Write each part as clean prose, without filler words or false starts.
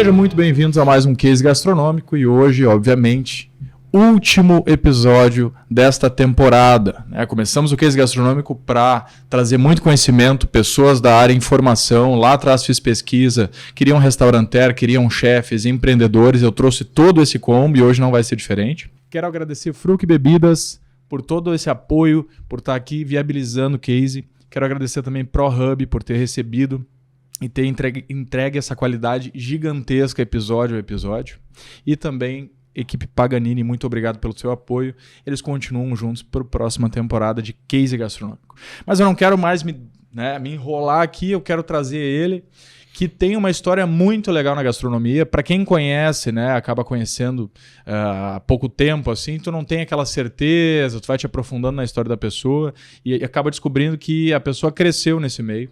Sejam muito bem-vindos a mais um Case Gastronômico e hoje, obviamente, último episódio desta temporada. Começamos o Case Gastronômico para trazer muito conhecimento, pessoas da área, informação. Lá atrás fiz pesquisa, queriam restauranter, queriam chefes, empreendedores. Eu trouxe todo esse combo e hoje não vai ser diferente. Quero agradecer Fruc Bebidas por todo esse apoio, por estar aqui viabilizando o Case. Quero agradecer também ProHub por ter recebido e ter entregue essa qualidade gigantesca episódio a episódio. E também equipe Paganini, muito obrigado pelo seu apoio. Eles continuam juntos para a próxima temporada de Case Gastronômico. Mas eu não quero mais me enrolar aqui, eu quero trazer ele, que tem uma história muito legal na gastronomia. Para quem conhece, acaba conhecendo há pouco tempo, assim, tu não tem aquela certeza, tu vai te aprofundando na história da pessoa e acaba descobrindo que a pessoa cresceu nesse meio.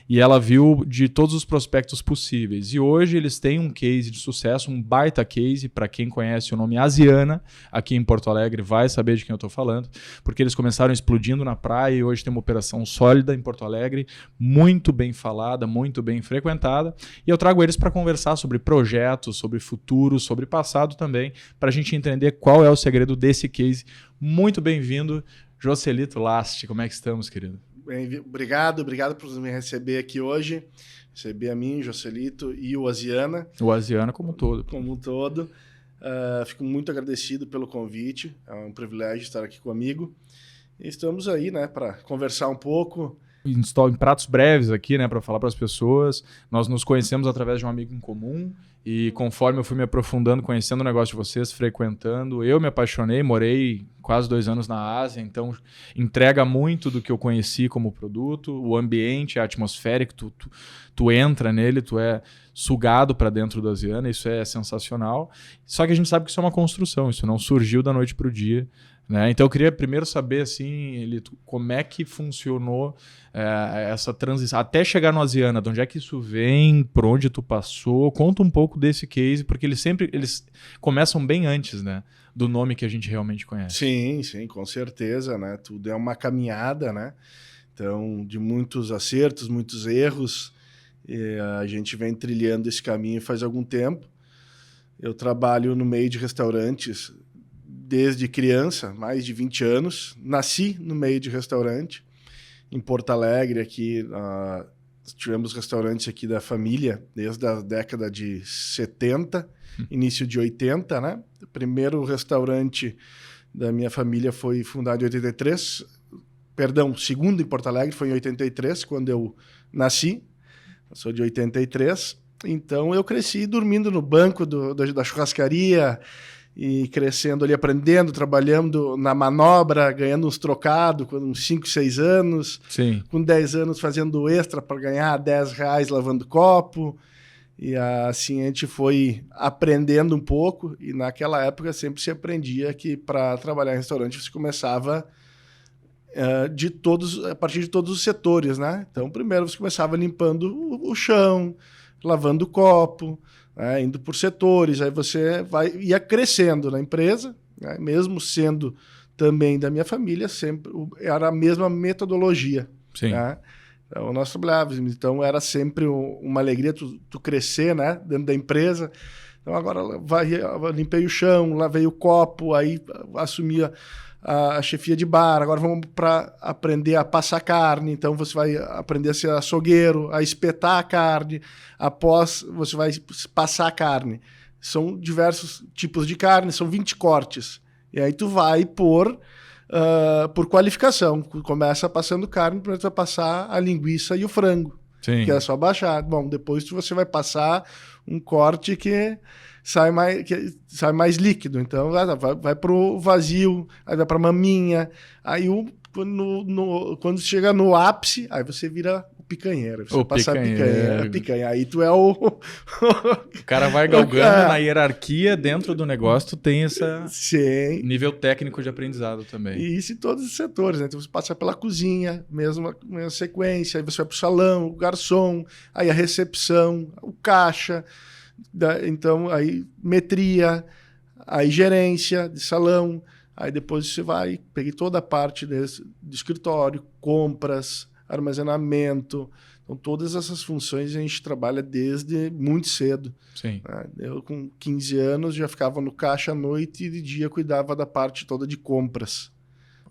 E ela viu de todos os prospectos possíveis. E hoje eles têm um case de sucesso, um baita case. Para quem conhece o nome Asiana, aqui em Porto Alegre, vai saber de quem eu estou falando. Porque eles começaram explodindo na praia e hoje tem uma operação sólida em Porto Alegre, muito bem falada, muito bem frequentada. E eu trago eles para conversar sobre projetos, sobre futuro, sobre passado também, para a gente entender qual é o segredo desse case. Muito bem-vindo, Joselito Last. Como é que estamos, querido? Bem, obrigado por me receber aqui hoje. Receber a mim, Joselito e o Asiana. O Asiana como um todo. Como um todo. Fico muito agradecido pelo convite. É um privilégio estar aqui comigo. E estamos aí, para conversar um pouco. Em pratos breves aqui, para falar para as pessoas. Nós nos conhecemos através de um amigo em comum e conforme eu fui me aprofundando, conhecendo o negócio de vocês, frequentando, eu me apaixonei, morei quase 2 anos na Ásia, então entrega muito do que eu conheci como produto, o ambiente, a atmosfera que tu entra nele, tu é sugado para dentro da Asiana, isso é sensacional. Só que a gente sabe que isso é uma construção, isso não surgiu da noite para o dia. Então eu queria primeiro saber assim, Elito, como é que funcionou essa transição até chegar no Asiana, de onde é que isso vem, por onde tu passou, conta um pouco desse case, porque eles começam bem antes, do nome que a gente realmente conhece. Sim, com certeza, tudo é uma caminhada, então de muitos acertos, muitos erros, e a gente vem trilhando esse caminho faz algum tempo. Eu trabalho no meio de restaurantes desde criança, mais de 20 anos. Nasci no meio de restaurante. Em Porto Alegre, aqui, tivemos restaurantes aqui da família desde a década de 70, início de 80, O primeiro restaurante da minha família foi fundado em 83. Perdão, o segundo em Porto Alegre foi em 83, quando eu nasci. Eu sou de 83. Então, eu cresci dormindo no banco da churrascaria, e crescendo ali, aprendendo, trabalhando na manobra, ganhando uns trocados com uns 5, 6 anos. Sim. Com 10 anos fazendo extra para ganhar R$10 lavando copo. E assim a gente foi aprendendo um pouco. E naquela época sempre se aprendia que para trabalhar em restaurante você começava a partir de todos os setores, Então primeiro você começava limpando o chão, lavando o copo, indo por setores, aí você ia crescendo na empresa, mesmo sendo também da minha família, sempre era a mesma metodologia. Sim. Então, nós trabalhávamos, então era sempre uma alegria tu crescer dentro da empresa. Então agora limpei o chão, lavei o copo, aí assumi a chefia de bar, agora vamos para aprender a passar carne, então você vai aprender a ser açougueiro, a espetar a carne, após você vai passar a carne. São diversos tipos de carne, são 20 cortes. E aí tu vai por qualificação, começa passando carne, para tu passar a linguiça e o frango. Sim. Que é só baixar. Bom, depois você vai passar um corte que sai mais líquido. Então vai para o vazio, aí vai para a maminha. Aí quando chega no ápice, aí você vira o picanheiro. Você passa a picanha. Aí tu é o cara vai galgando na hierarquia dentro do negócio, tu tem esse nível técnico de aprendizado também. E isso em todos os setores, Então você passa pela cozinha, mesma sequência, aí você vai para o salão, o garçom, aí a recepção, o caixa. Então, aí metria, aí gerência de salão, aí depois você peguei toda a parte do escritório, compras, armazenamento, Então, todas essas funções a gente trabalha desde muito cedo. Sim. Né? Eu, com 15 anos, já ficava no caixa à noite e de dia cuidava da parte toda de compras.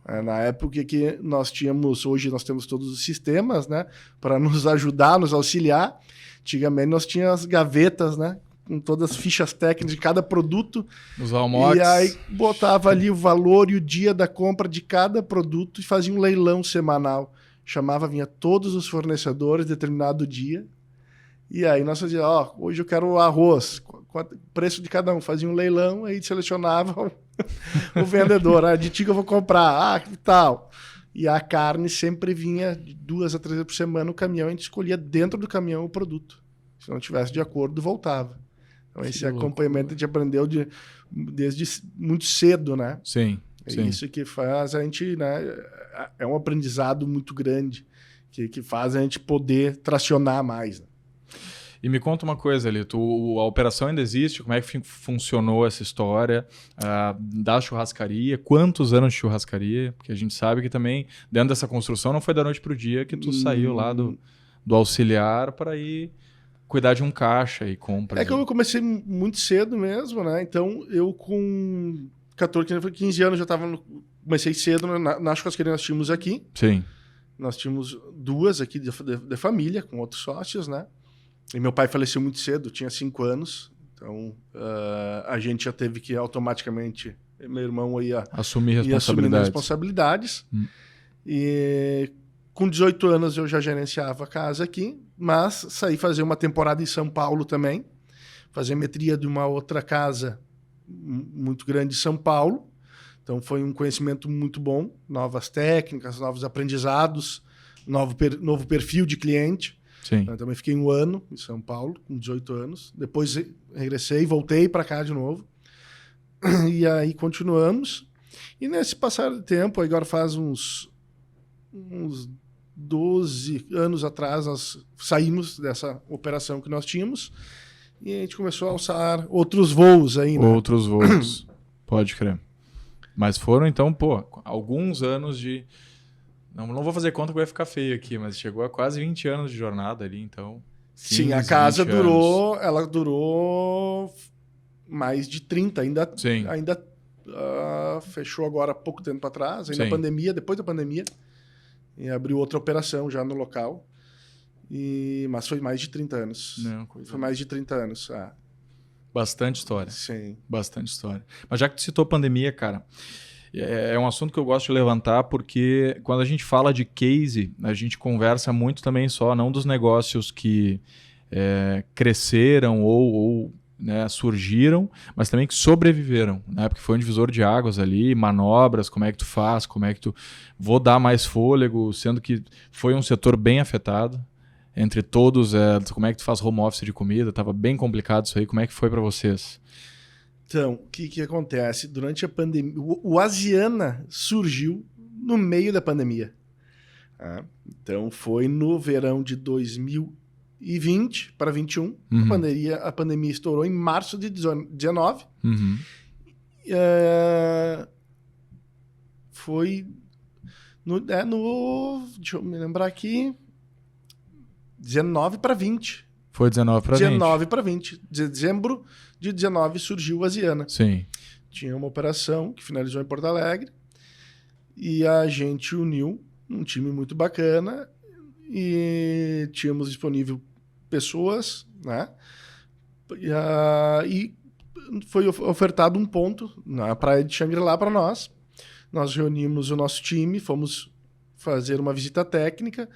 Na época que nós tínhamos, hoje nós temos todos os sistemas, né, para nos ajudar, nos auxiliar. Antigamente nós tínhamos as gavetas, né, com todas as fichas técnicas de cada produto. Os Almox. E aí botava ali o valor e o dia da compra de cada produto e fazia um leilão semanal. Vinha todos os fornecedores determinado dia. E aí nós fazíamos, hoje eu quero arroz, preço de cada um. Fazia um leilão, aí selecionava o vendedor, de ti que eu vou comprar, que tal. E a carne sempre vinha de 2 a 3 vezes por semana no caminhão, a gente escolhia dentro do caminhão o produto. Se não tivesse de acordo, voltava. Então esse acompanhamento a gente aprendeu desde muito cedo, né? Sim. Sim. Isso que faz a gente, né? É um aprendizado muito grande que faz a gente poder tracionar mais. Né? E me conta uma coisa, Lito, a operação ainda existe? Como é que funcionou essa história da churrascaria? Quantos anos de churrascaria? Porque a gente sabe que também, dentro dessa construção, não foi da noite para o dia que tu saiu lá do auxiliar para ir cuidar de um caixa e compra. Que eu comecei muito cedo mesmo, né? Então, eu com 15 anos já comecei cedo na churrascaria que nós tínhamos aqui. Sim. Nós tínhamos 2 aqui de família, com outros sócios, né? E meu pai faleceu muito cedo, tinha 5 anos. Então, a gente já teve que automaticamente... Meu irmão ia assumir responsabilidades. E com 18 anos eu já gerenciava a casa aqui, mas saí fazer uma temporada em São Paulo também. Fazer metria de uma outra casa muito grande em São Paulo. Então, foi um conhecimento muito bom. Novas técnicas, novos aprendizados, novo perfil de cliente. Sim. Eu também fiquei 1 ano em São Paulo, com 18 anos. Depois regressei, voltei para cá de novo. E aí continuamos. E nesse passar de tempo, agora faz uns 12 anos atrás, nós saímos dessa operação que nós tínhamos e a gente começou a alçar outros voos aí. Né? Outros voos, pode crer. Mas foram, então, alguns anos de... Não vou fazer conta que vai ficar feio aqui, mas chegou a quase 20 anos de jornada ali, então... 15, sim, a casa durou mais de 30, ainda fechou agora há pouco tempo atrás, ainda pandemia, depois da pandemia, e abriu outra operação já no local, mas foi mais de 30 anos. Foi mais de 30 anos. Bastante história. Sim. Bastante história. Mas já que tu citou pandemia, cara... É um assunto que eu gosto de levantar porque quando a gente fala de case, a gente conversa muito também não dos negócios que cresceram ou né, surgiram, mas também que sobreviveram, né? Porque foi um divisor de águas ali, manobras, como é que tu faz, como é que tu... Vou dar mais fôlego, sendo que foi um setor bem afetado. Entre todos, como é que tu faz home office de comida? Tava bem complicado isso aí, como é que foi para vocês? Então, o que acontece? Durante a pandemia, o Asiana surgiu no meio da pandemia. Então, foi no verão de 2020 para 2021. A pandemia estourou em março de 2019. Foi deixa eu me lembrar aqui, 19 para 20. Foi 19 para 20. 19 para 20. Dezembro de 19 surgiu o Asiana. Sim. Tinha uma operação que finalizou em Porto Alegre e a gente uniu um time muito bacana e tínhamos disponível pessoas, né? E foi ofertado um ponto na praia de Xangri-Lá para nós. Nós reunimos o nosso time, fomos fazer uma visita técnica,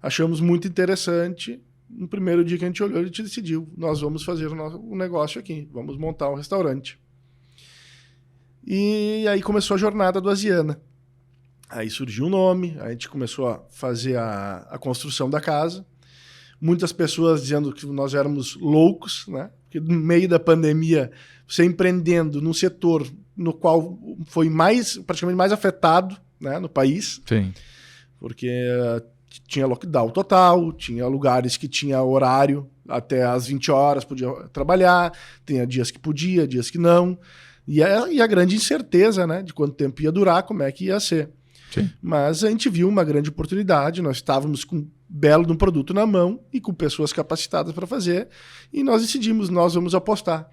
achamos muito interessante. No primeiro dia que a gente olhou, a gente decidiu, nós vamos fazer o negócio aqui, vamos montar um restaurante. E aí começou a jornada do Asiana. Aí surgiu o nome, a gente começou a fazer a construção da casa. Muitas pessoas dizendo que nós éramos loucos, né? Porque no meio da pandemia, você empreendendo num setor no qual foi praticamente mais afetado, né, no país. Sim. Porque... tinha lockdown total, tinha lugares que tinha horário até às 20 horas, podia trabalhar, tinha dias que podia, dias que não. E a grande incerteza, né, de quanto tempo ia durar, como é que ia ser. Sim. Mas a gente viu uma grande oportunidade, nós estávamos com belo de um produto na mão e com pessoas capacitadas para fazer. E nós decidimos, nós vamos apostar.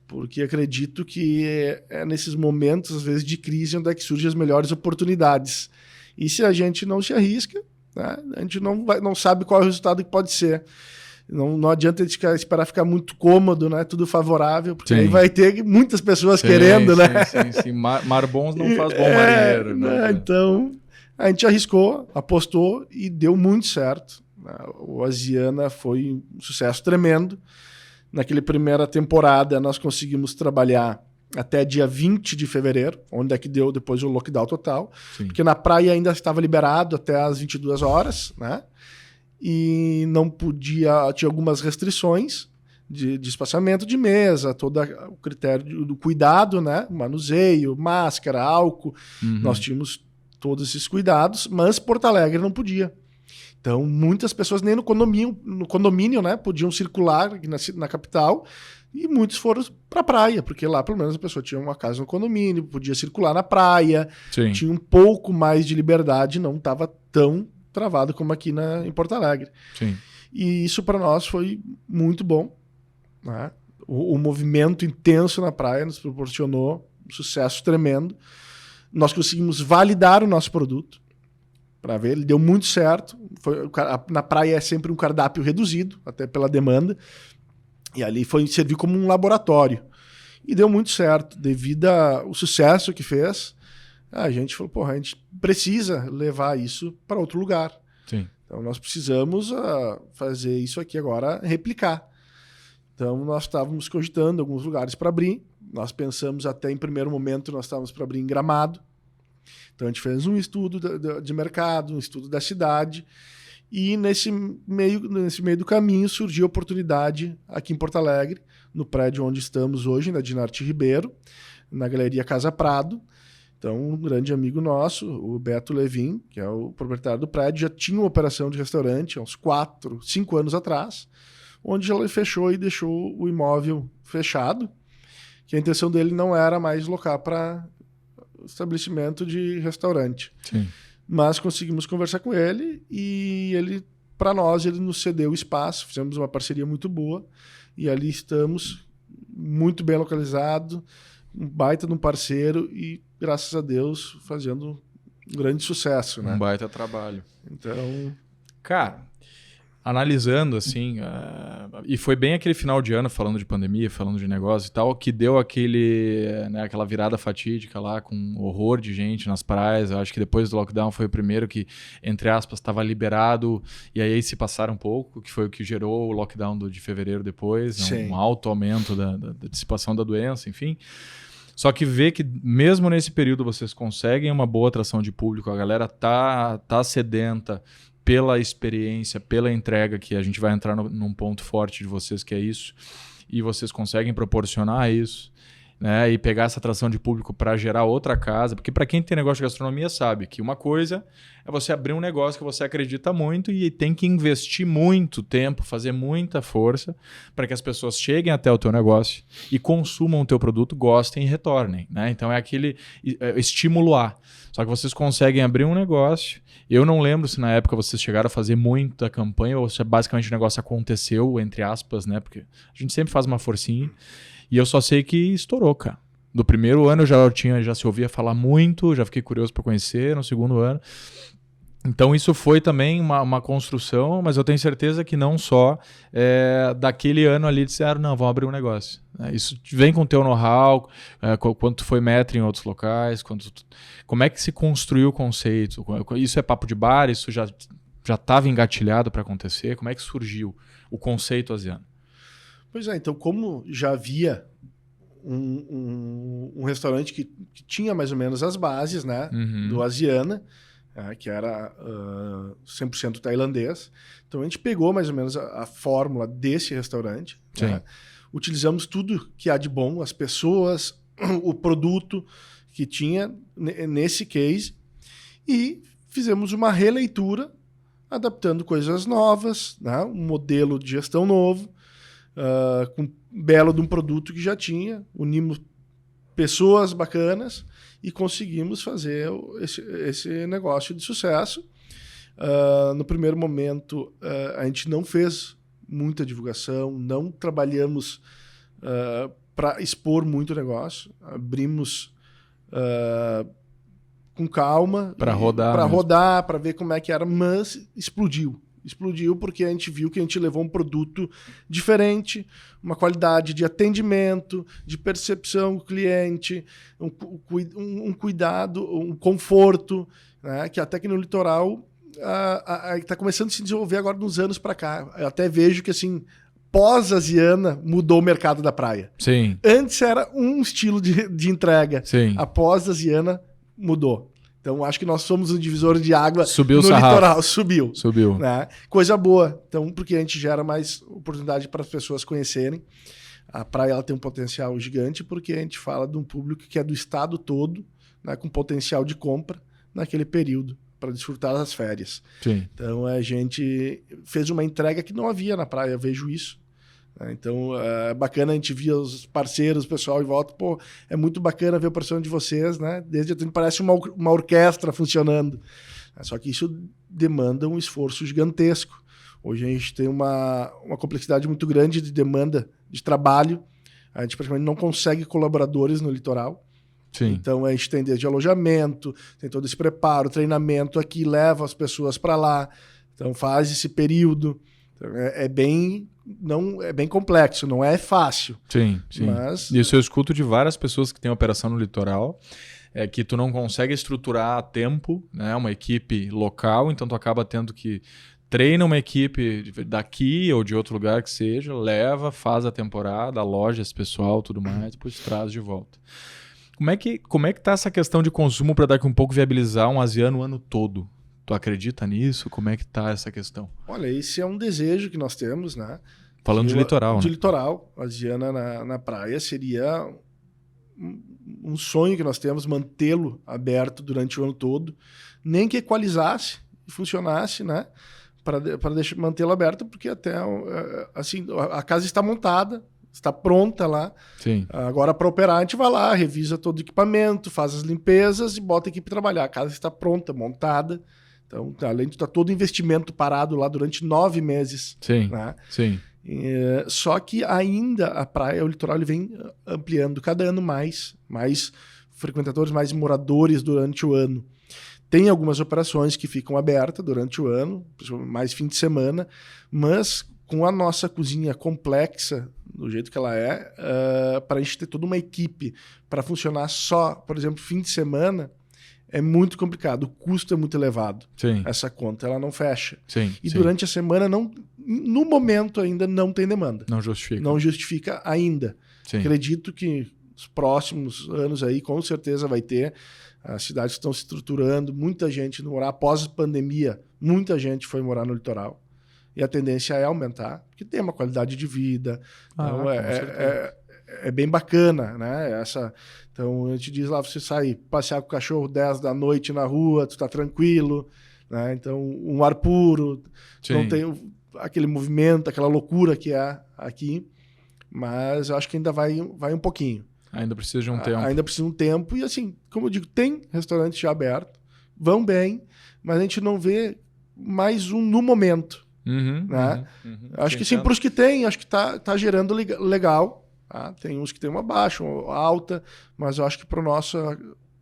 Porque acredito que é nesses momentos, às vezes, de crise, onde é que surgem as melhores oportunidades. E se a gente não se arrisca, né, a gente não sabe qual é o resultado que pode ser. Não adianta a gente esperar ficar muito cômodo, né? Tudo favorável, porque aí vai ter muitas pessoas querendo, né? Sim. Mar bons não faz bom marinheiro. Né? Então, a gente arriscou, apostou e deu muito certo. O Oasiana foi um sucesso tremendo. Naquela primeira temporada, nós conseguimos trabalhar até dia 20 de fevereiro, onde é que deu depois o lockdown total. Sim. Porque na praia ainda estava liberado até as 22 horas, né? E não podia, tinha algumas restrições de espaçamento de mesa, todo o critério do cuidado, né? Manuseio, máscara, álcool. Nós tínhamos todos esses cuidados, mas Porto Alegre não podia. Então, muitas pessoas nem no condomínio, né, podiam circular aqui na capital, e muitos foram para a praia, porque lá, pelo menos, a pessoa tinha uma casa no condomínio, podia circular na praia, Sim. tinha um pouco mais de liberdade, não estava tão travado como aqui em Porto Alegre. Sim. E isso para nós foi muito bom. Né? O movimento intenso na praia nos proporcionou um sucesso tremendo. Nós conseguimos validar o nosso produto. Para ver, ele deu muito certo. Na praia é sempre um cardápio reduzido, até pela demanda. E ali serviu como um laboratório. E deu muito certo. Devido ao sucesso que fez, a gente falou, porra, a gente precisa levar isso para outro lugar. Sim. Então nós precisamos fazer isso aqui agora, replicar. Então nós estávamos cogitando alguns lugares para abrir. Nós pensamos até em primeiro momento, nós estávamos para abrir em Gramado. Então a gente fez um estudo de mercado, um estudo da cidade, e nesse meio do caminho surgiu a oportunidade aqui em Porto Alegre, no prédio onde estamos hoje, na Dinarte Ribeiro, na Galeria Casa Prado. Então um grande amigo nosso, o Beto Levin, que é o proprietário do prédio, já tinha uma operação de restaurante há uns 4, 5 anos atrás, onde ele fechou e deixou o imóvel fechado, que a intenção dele não era mais locar para estabelecimento de restaurante. Sim. Mas conseguimos conversar com ele e ele, para nós, ele nos cedeu o espaço, fizemos uma parceria muito boa e ali estamos muito bem localizado, um baita de um parceiro e, graças a Deus, fazendo um grande sucesso. Né? Um baita trabalho. Então... Cara, analisando assim, e foi bem aquele final de ano, falando de pandemia, falando de negócio e tal, que deu aquela virada fatídica lá, com horror de gente nas praias. Eu acho que depois do lockdown foi o primeiro que, entre aspas, estava liberado, e aí se passaram um pouco, que foi o que gerou o lockdown de fevereiro depois, um alto aumento da dissipação da doença, enfim. Só que ver que mesmo nesse período vocês conseguem uma boa atração de público, a galera tá sedenta pela experiência, pela entrega, que a gente vai entrar num ponto forte de vocês, que é isso, e vocês conseguem proporcionar isso, né, e pegar essa atração de público para gerar outra casa, porque para quem tem negócio de gastronomia sabe que uma coisa é você abrir um negócio que você acredita muito e tem que investir muito tempo, fazer muita força para que as pessoas cheguem até o teu negócio e consumam o teu produto, gostem e retornem, né? Então é aquele estímulo A. Só que vocês conseguem abrir um negócio. Eu não lembro se na época vocês chegaram a fazer muita campanha ou se basicamente o negócio aconteceu, entre aspas, né? Porque a gente sempre faz uma forcinha. E eu só sei que estourou, cara. No primeiro ano eu já se ouvia falar muito, já fiquei curioso para conhecer, no segundo ano. Então isso foi também uma construção, mas eu tenho certeza que não só daquele ano ali disseram, não, vamos abrir um negócio. Isso vem com o teu know-how, quanto foi metro em outros locais, como é que se construiu o conceito? Isso é papo de bar, isso já estava engatilhado para acontecer? Como é que surgiu o conceito Oasiana? Pois é, então como já havia um restaurante que tinha mais ou menos as bases, né, do Oasiana, que era 100% tailandês, então a gente pegou mais ou menos a fórmula desse restaurante, né? Utilizamos tudo que há de bom, as pessoas, o produto que tinha nesse case e fizemos uma releitura adaptando coisas novas, né? Um modelo de gestão novo, com belo de um produto que já tinha, unimos pessoas bacanas e conseguimos fazer esse negócio de sucesso. No primeiro momento, a gente não fez muita divulgação, não trabalhamos para expor muito o negócio. Abrimos com calma. Para rodar, para ver como é que era, mas explodiu. Explodiu porque a gente viu que a gente levou um produto diferente, uma qualidade de atendimento, de percepção do cliente, um cuidado, um conforto, né? Que até que no litoral está começando a se desenvolver agora nos anos para cá. Eu até vejo que assim, pós-Asiana mudou o mercado da praia. Sim. Antes era um estilo de entrega. Sim. Após a Asiana mudou. Então, acho que nós somos um divisor de água Subiu no litoral. Subiu. Né? Coisa boa. Então, porque a gente gera mais oportunidade para as pessoas conhecerem. A praia ela tem um potencial gigante porque a gente fala de um público que é do estado todo, né, com potencial de compra naquele período para desfrutar das férias. Sim. Então, a gente fez uma entrega que não havia na praia, eu vejo isso. Então, é bacana a gente via os parceiros, o pessoal em volta. Pô, é muito bacana ver o parceiro de vocês, né? Desde parece uma orquestra funcionando. Só que isso demanda um esforço gigantesco. Hoje a gente tem uma complexidade muito grande de demanda de trabalho. A gente praticamente não consegue colaboradores no litoral. Sim. Então, a gente tem desde alojamento, tem todo esse preparo, treinamento aqui, leva as pessoas para lá. Então, faz esse período. Então, é bem complexo, não é fácil. Sim, sim. Mas... Isso eu escuto de várias pessoas que têm operação no litoral, é que tu não consegue estruturar a tempo, né, uma equipe local, então tu acaba tendo que treina uma equipe daqui ou de outro lugar que seja, leva, faz a temporada, aloja esse pessoal, tudo mais, depois traz de volta. Como é que tá essa questão de consumo para daqui um pouco viabilizar um Asiana o ano todo? Tu acredita nisso? Como é que tá essa questão? Olha, esse é um desejo que nós temos, né? Falando de litoral, De né? litoral. A Asiana na praia seria um sonho que nós temos, mantê-lo aberto durante o ano todo. Nem que equalizasse e funcionasse, né? Para mantê-lo aberto, porque até assim, a casa está montada, está pronta lá. Sim. Agora, para operar, a gente vai lá, revisa todo o equipamento, faz as limpezas e bota a equipe trabalhar. A casa está pronta, montada. Então, além de estar todo o investimento parado lá durante 9 meses. Sim, né? sim. Só que ainda a praia, o litoral, ele vem ampliando cada ano mais frequentadores, mais moradores durante o ano. Tem algumas operações que ficam abertas durante o ano, mais fim de semana, mas com a nossa cozinha complexa, do jeito que ela para a gente ter toda uma equipe para funcionar só, por exemplo, fim de semana, é muito complicado, o custo é muito elevado. Sim. Essa conta ela não fecha. Sim, e sim. Durante a semana, no momento ainda não tem demanda. Não justifica. Não justifica ainda. Sim. Acredito que os próximos anos aí com certeza vai ter. As cidades estão se estruturando, muita gente morar após a pandemia, muita gente foi morar no litoral. E a tendência é aumentar, porque tem uma qualidade de vida. Então é bem bacana, né? Então a gente diz lá, você sai passear com o cachorro 10 da noite na rua, tu tá tranquilo, né? Então um ar puro, não tem aquele movimento, aquela loucura que é aqui, mas eu acho que ainda vai um pouquinho. Ainda precisa de um tempo. Ainda precisa de um tempo e assim, como eu digo, tem restaurantes já abertos, vão bem, mas a gente não vê mais um no momento. Né? Acho que sim, para os que tem, acho que tá gerando legal. Tá? Tem uns que tem uma baixa, uma alta, mas eu acho que para o nosso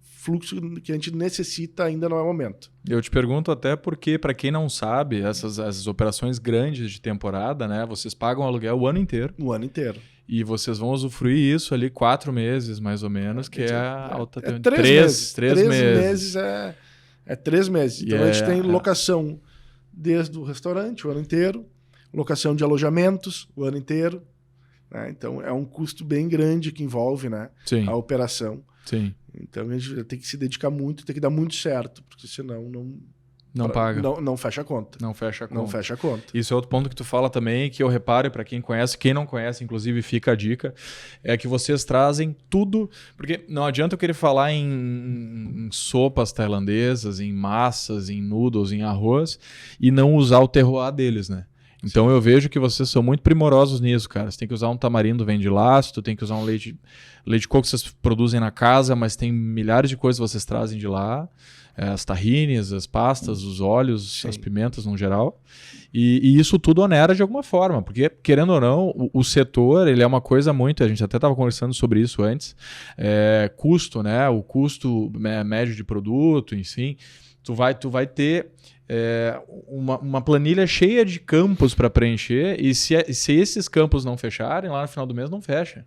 fluxo que a gente necessita ainda não é o momento. Eu te pergunto até porque, para quem não sabe, essas operações grandes de temporada, né? Vocês pagam aluguel o ano inteiro. O ano inteiro. E vocês vão usufruir isso ali 4 meses, mais ou menos, que é a alta... 3 meses. 3 meses é 3 meses. Então a gente tem locação desde o restaurante o ano inteiro, locação de alojamentos o ano inteiro. Né? Então é um custo bem grande que envolve, né, a operação. Sim. Então a gente tem que se dedicar muito, tem que dar muito certo, porque senão não paga. Não fecha a conta. Não fecha a conta. Não fecha a conta. Isso é outro ponto que tu fala também, que eu reparo, para quem conhece, quem não conhece, inclusive fica a dica, é que vocês trazem tudo, porque não adianta eu querer falar em sopas tailandesas, em massas, em noodles, em arroz, e não usar o terroir deles, né? Então eu vejo que vocês são muito primorosos nisso, cara. Você tem que usar um tamarindo, vem de lá, tu tem que usar um leite de coco que vocês produzem na casa, mas tem milhares de coisas que vocês trazem de lá. As tahines, as pastas, os óleos, as pimentas no geral. E isso tudo onera de alguma forma, porque, querendo ou não, o setor ele é uma coisa muito... A gente até estava conversando sobre isso antes. Custo, né? O custo médio de produto, enfim. Tu vai ter uma planilha cheia de campos para preencher e se esses campos não fecharem, lá no final do mês não fecha.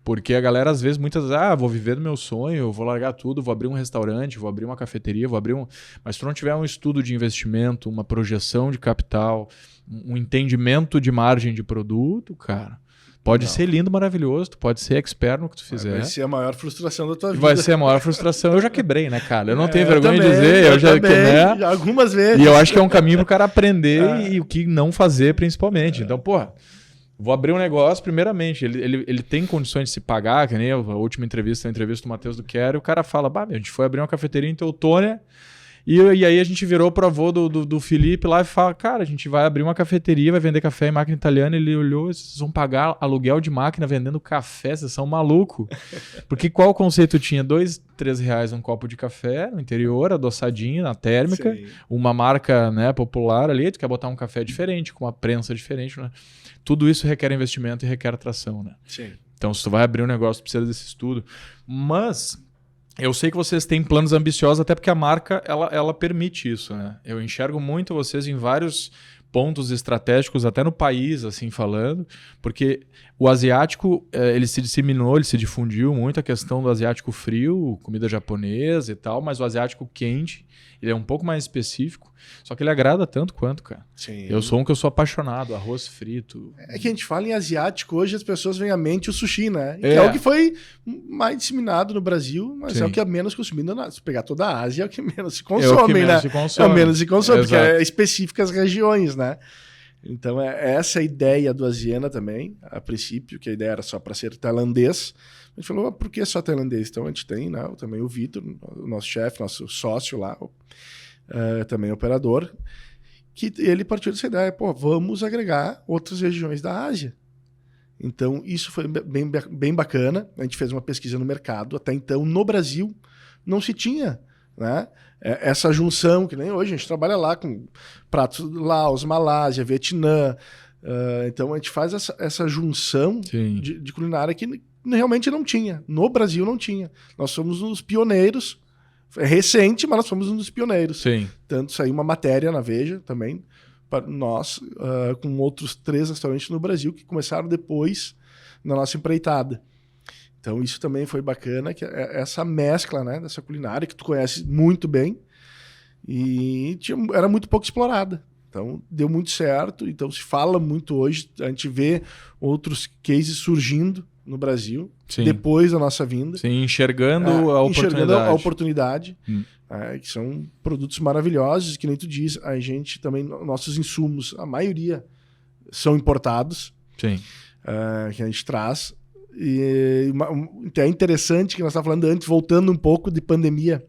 Porque a galera, às vezes, muitas vezes, vou viver do meu sonho, vou largar tudo, vou abrir um restaurante, vou abrir uma cafeteria, vou abrir um... Mas se tu não tiver um estudo de investimento, uma projeção de capital, um entendimento de margem de produto, cara, pode ser lindo, maravilhoso, tu pode ser expert no que tu fizer. Vai ser a maior frustração da tua vida. Vai ser a maior frustração. Eu já quebrei, né, cara? Eu não tenho vergonha de dizer, eu já quebrei. Algumas vezes. E eu acho que é um caminho pro cara aprender e o que não fazer, principalmente. Então, porra... Vou abrir um negócio, primeiramente, ele tem condições de se pagar, que nem a última entrevista, a entrevista do Matheus do Quero, e o cara fala, a gente foi abrir uma cafeteria em Teutônia, e aí a gente virou pro avô do Felipe lá e fala, cara, a gente vai abrir uma cafeteria, vai vender café em máquina italiana. Ele olhou, vocês vão pagar aluguel de máquina vendendo café, vocês são malucos. Porque qual o conceito tinha? R$2, R$3 um copo de café no interior, adoçadinho, na térmica, uma marca, né, popular ali, tu quer botar um café diferente, com uma prensa diferente, né? Tudo isso requer investimento e requer atração, né? Sim. Então, se tu vai abrir um negócio, tu precisa desse estudo. Mas eu sei que vocês têm planos ambiciosos, até porque a marca, ela permite isso, né? Eu enxergo muito vocês em vários pontos estratégicos, até no país, assim, falando, porque o asiático, ele se disseminou, ele se difundiu muito, a questão do asiático frio, comida japonesa e tal, mas o asiático quente, ele é um pouco mais específico, só que ele agrada tanto quanto, cara. Sim. Eu sou eu sou apaixonado, arroz frito. É que a gente fala em asiático, hoje as pessoas vêm à mente o sushi, né? Que é o que foi mais disseminado no Brasil, mas é o que é menos consumido. Se pegar toda a Ásia, é o que menos se consome, né? É o menos se consome, porque é específicas regiões, né? Então, essa é a ideia do Asiana também, a princípio, que a ideia era só para ser tailandês. A gente falou, por que só tailandês? Então, a gente tem, né, também o Vitor, o nosso chefe, nosso sócio lá, também operador, que ele partiu dessa ideia, vamos agregar outras regiões da Ásia. Então, isso foi bem bacana. A gente fez uma pesquisa no mercado. Até então, no Brasil, não se tinha, né, essa junção, que nem hoje a gente trabalha lá com pratos Laos, Malásia, Vietnã. Então, a gente faz essa junção de culinária que realmente não tinha. No Brasil, não tinha. Nós somos os pioneiros. É recente, mas nós fomos um dos pioneiros. Sim. Tanto saiu uma matéria na Veja também, para nós, com outros 3 restaurantes no Brasil que começaram depois na nossa empreitada. Então isso também foi bacana, que essa mescla, né, dessa culinária que tu conhece muito bem e era muito pouco explorada. Então deu muito certo, então se fala muito hoje, a gente vê outros cases surgindo no Brasil, depois da nossa vinda. Sim, enxergando a oportunidade. Que são produtos maravilhosos, que nem tu diz, a gente também, nossos insumos, a maioria são importados, que a gente traz. E é interessante que nós estávamos falando antes, voltando um pouco de pandemia.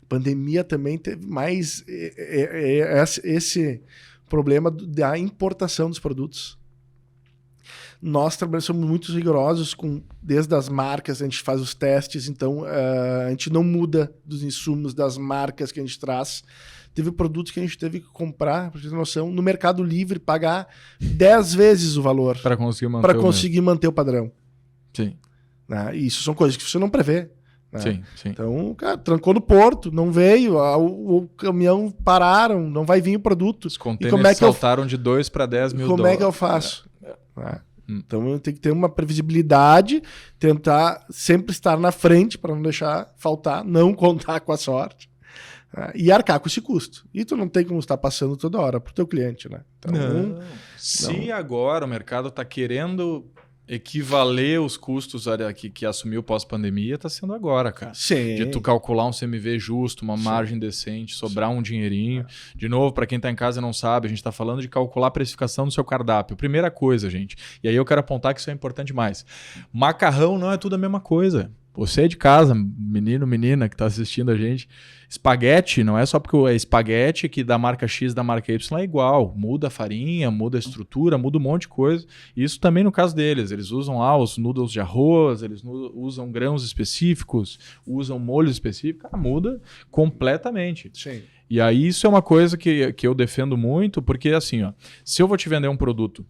A pandemia também teve mais esse problema da importação dos produtos. Nós somos muito rigorosos desde as marcas, a gente faz os testes, então a gente não muda dos insumos das marcas que a gente traz. Teve produtos que a gente teve que comprar, para ter noção, no Mercado Livre, pagar 10 vezes o valor para conseguir manter o padrão. Sim. Né? E isso são coisas que você não prevê. Né? Sim. Então, cara, trancou no porto, não veio, o caminhão pararam, não vai vir o produto. Os contêineres saltaram de 2 para 10 mil dólares. Como é que eu faço? Né? Então eu tenho que ter uma previsibilidade, tentar sempre estar na frente para não deixar faltar, não contar com a sorte, né? E arcar com esse custo. E tu não tem como estar passando toda hora para o teu cliente, né? Então, Se agora o mercado está querendo equivaler os custos que assumiu pós-pandemia, está sendo agora, cara. Sim. De tu calcular um CMV justo, uma margem decente, sobrar um dinheirinho. De novo, para quem está em casa e não sabe, a gente está falando de calcular a precificação do seu cardápio. Primeira coisa, gente. E aí eu quero apontar que isso é importante demais. Macarrão não é tudo a mesma coisa. Você de casa, menino, menina que está assistindo a gente, espaguete não é só porque é espaguete que da marca X da marca Y é igual. Muda a farinha, muda a estrutura, muda um monte de coisa. Isso também no caso deles. Eles usam lá os noodles de arroz, eles usam grãos específicos, usam molhos específicos. Cara, muda completamente. Sim. E aí isso é uma coisa que eu defendo muito, porque assim, ó, se eu vou te vender um produto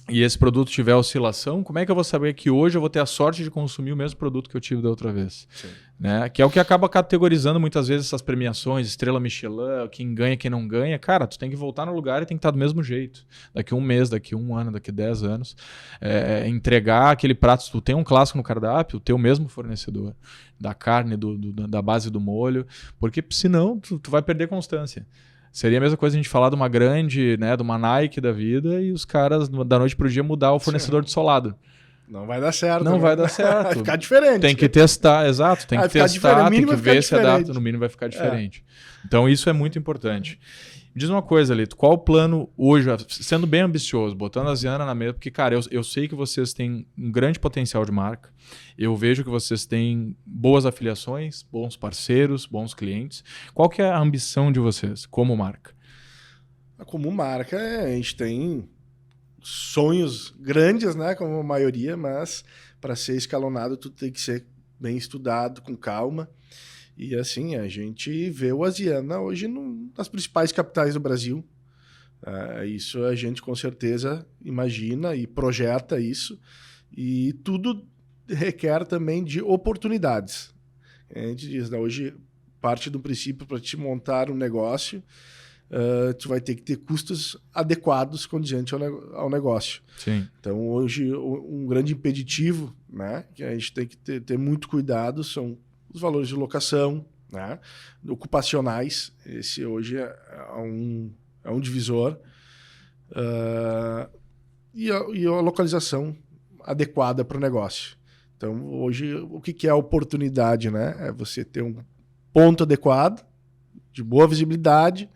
e esse produto tiver oscilação, como é que eu vou saber que hoje eu vou ter a sorte de consumir o mesmo produto que eu tive da outra vez? Sim. Né? Que é o que acaba categorizando muitas vezes essas premiações, Estrela Michelin, quem ganha, quem não ganha. Cara, tu tem que voltar no lugar e tem que estar do mesmo jeito. Daqui um mês, daqui um ano, daqui 10 anos. Entregar aquele prato, se tu tem um clássico no cardápio, o teu mesmo fornecedor. Da carne, da base do molho. Porque senão tu vai perder constância. Seria a mesma coisa a gente falar de uma grande, né, de uma Nike da vida e os caras da noite pro dia mudar o fornecedor de solado. Não vai dar certo. Não vai dar certo. Vai ficar diferente. Tem que testar, exato. Tem que testar, tem que ver se adapta. No mínimo vai ficar diferente. Então isso é muito importante. Me diz uma coisa, Lito, qual o plano hoje, sendo bem ambicioso, botando a Ziana na mesa, porque, cara, eu sei que vocês têm um grande potencial de marca, eu vejo que vocês têm boas afiliações, bons parceiros, bons clientes. Qual que é a ambição de vocês como marca? Como marca, a gente tem sonhos grandes, né, como a maioria, mas para ser escalonado tudo tem que ser bem estudado, com calma. E assim, a gente vê o Asiana hoje nas principais capitais do Brasil. Isso a gente com certeza imagina e projeta isso. E tudo requer também de oportunidades. A gente diz, né, hoje parte do princípio para te montar um negócio, tu vai ter que ter custos adequados condizentes ao negócio. Sim. Então hoje um grande impeditivo, né, que a gente tem que ter muito cuidado são os valores de locação, né, ocupacionais. Esse hoje é um divisor. E a localização adequada para o negócio. Então, hoje, o que é a oportunidade? Né? É você ter um ponto adequado, de boa visibilidade,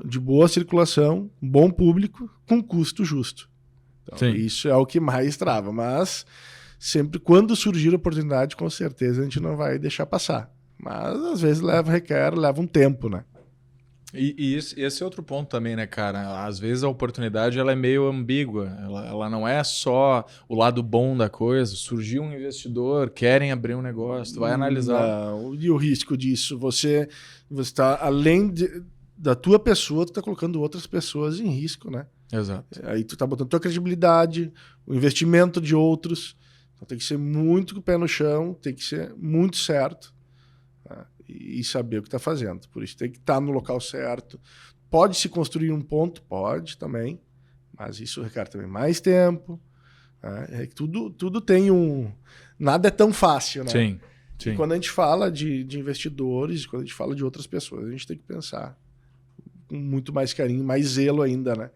de boa circulação, um bom público, com custo justo. Então, isso é o que mais trava. Mas, sempre quando surgir a oportunidade, com certeza a gente não vai deixar passar. Mas, às vezes, leva um tempo, né? E esse é outro ponto também, né, cara? Às vezes a oportunidade ela é meio ambígua. Ela não é só o lado bom da coisa. Surgiu um investidor, querem abrir um negócio, tu vai analisar. Não. E o risco disso? Você está, além da tua pessoa, tu está colocando outras pessoas em risco, né? Exato. Aí tu está botando tua credibilidade, o investimento de outros. Então tem que ser muito com o pé no chão, tem que ser muito certo. Né? E saber o que está fazendo. Por isso tem que estar no local certo. Pode se construir um ponto? Pode também. Mas isso requer também mais tempo. Né? Tudo tem um... Nada é tão fácil, né? Sim. E quando a gente fala de investidores, quando a gente fala de outras pessoas, a gente tem que pensar com muito mais carinho, mais zelo ainda, né?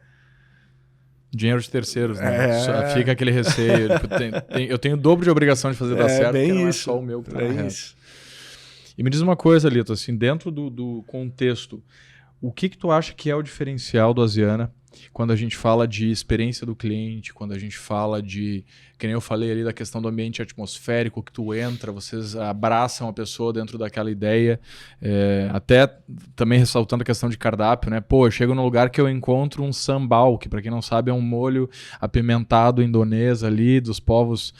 Dinheiro de terceiros, né? Só fica aquele receio. Eu tenho o dobro de obrigação de fazer dar certo, porque não é só o meu que tá na isso. E me diz uma coisa, Lito, assim, dentro do contexto, o que tu acha que é o diferencial do Asiana quando a gente fala de experiência do cliente, quando a gente fala de, que nem eu falei ali da questão do ambiente atmosférico, que tu entra, vocês abraçam a pessoa dentro daquela ideia, até também ressaltando a questão de cardápio, né? Pô, eu chego num lugar que eu encontro um sambal, que para quem não sabe é um molho apimentado indonês ali, dos povos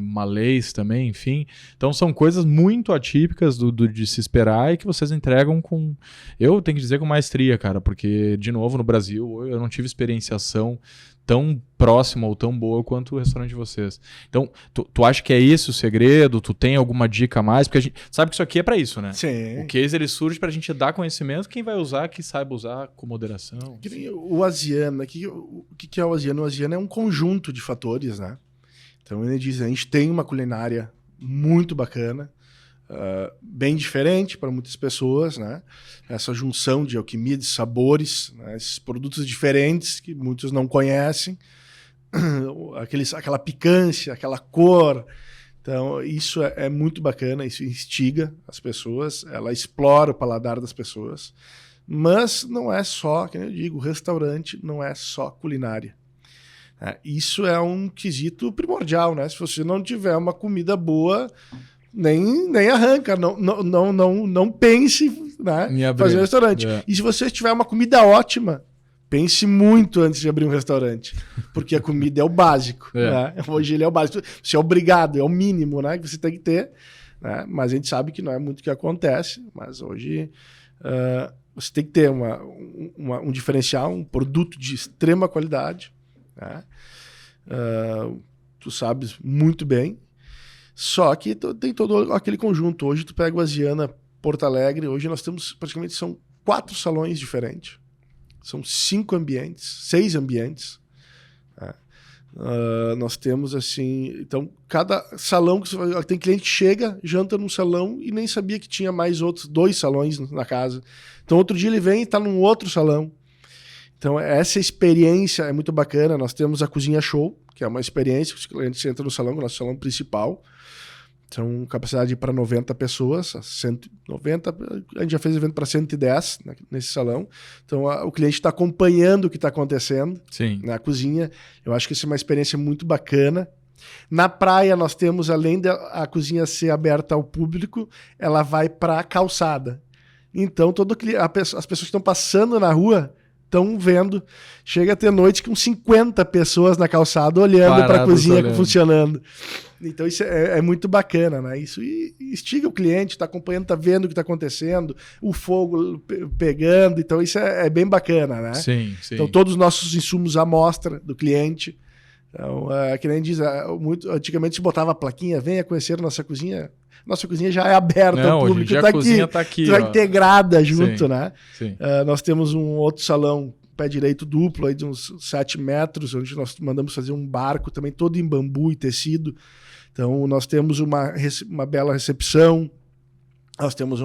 malês também, enfim. Então são coisas muito atípicas de se esperar e que vocês entregam com, eu tenho que dizer, com maestria, cara, porque, de novo, no Brasil, eu não tive experienciação tão próxima ou tão boa quanto o restaurante de vocês. Então, tu acha que é esse o segredo? Tu tem alguma dica a mais? Porque a gente sabe que isso aqui é para isso, né? Sim. O case ele surge para a gente dar conhecimento, quem vai usar, que saiba usar com moderação. O Asiana, o que é o Asiana? O Asiana é um conjunto de fatores, né? Então, ele diz, a gente tem uma culinária muito bacana, bem diferente para muitas pessoas, né? Essa junção de alquimia, de sabores, né? Esses produtos diferentes que muitos não conhecem, aquela picância, aquela cor. Então, isso é muito bacana, isso instiga as pessoas, ela explora o paladar das pessoas, mas não é só, como eu digo, restaurante não é só culinária. Isso é um quesito primordial, né? Se você não tiver uma comida boa, nem arranca, não pense, né, em fazer um restaurante. E se você tiver uma comida ótima, pense muito antes de abrir um restaurante, porque a comida é o básico. Né? Hoje ele é o básico. Você é obrigado, é o mínimo, né, que você tem que ter. Né? Mas a gente sabe que não é muito o que acontece. Mas hoje você tem que ter um diferencial, um produto de extrema qualidade. Né? Tu sabes muito bem. Só que tem todo aquele conjunto. Hoje tu pega o Asiana Porto Alegre, hoje nós temos praticamente são 4 salões diferentes. São 5 ambientes, 6 ambientes. Nós temos assim... Então, cada salão... Tem cliente que chega, janta num salão e nem sabia que tinha mais outros 2 salões na casa. Então, outro dia ele vem e está num outro salão. Então, essa experiência é muito bacana. Nós temos a Cozinha Show, que é uma experiência que os clientes entram no salão, o nosso salão principal. São capacidade para 90 pessoas, 190, a gente já fez evento para 110 nesse salão. Então o cliente está acompanhando o que está acontecendo na cozinha. Eu acho que isso é uma experiência muito bacana. Na praia nós temos, além da cozinha ser aberta ao público, ela vai para a calçada. Então as pessoas que estão passando na rua estão vendo. Chega a ter noite com 50 pessoas na calçada olhando para a cozinha funcionando. Então isso é muito bacana, né? Isso instiga o cliente, está acompanhando, está vendo o que está acontecendo, o fogo pegando, então isso é bem bacana, né? Sim. Então todos os nossos insumos à mostra do cliente. Então, que nem diz, antigamente se botava a plaquinha, venha conhecer nossa cozinha. Nossa cozinha já é aberta ao público, a cozinha está aqui. Está integrada junto, né? Sim. Nós temos um outro salão, pé direito duplo, aí de uns 7 metros, onde nós mandamos fazer um barco também todo em bambu e tecido. Então, nós temos uma bela recepção, nós temos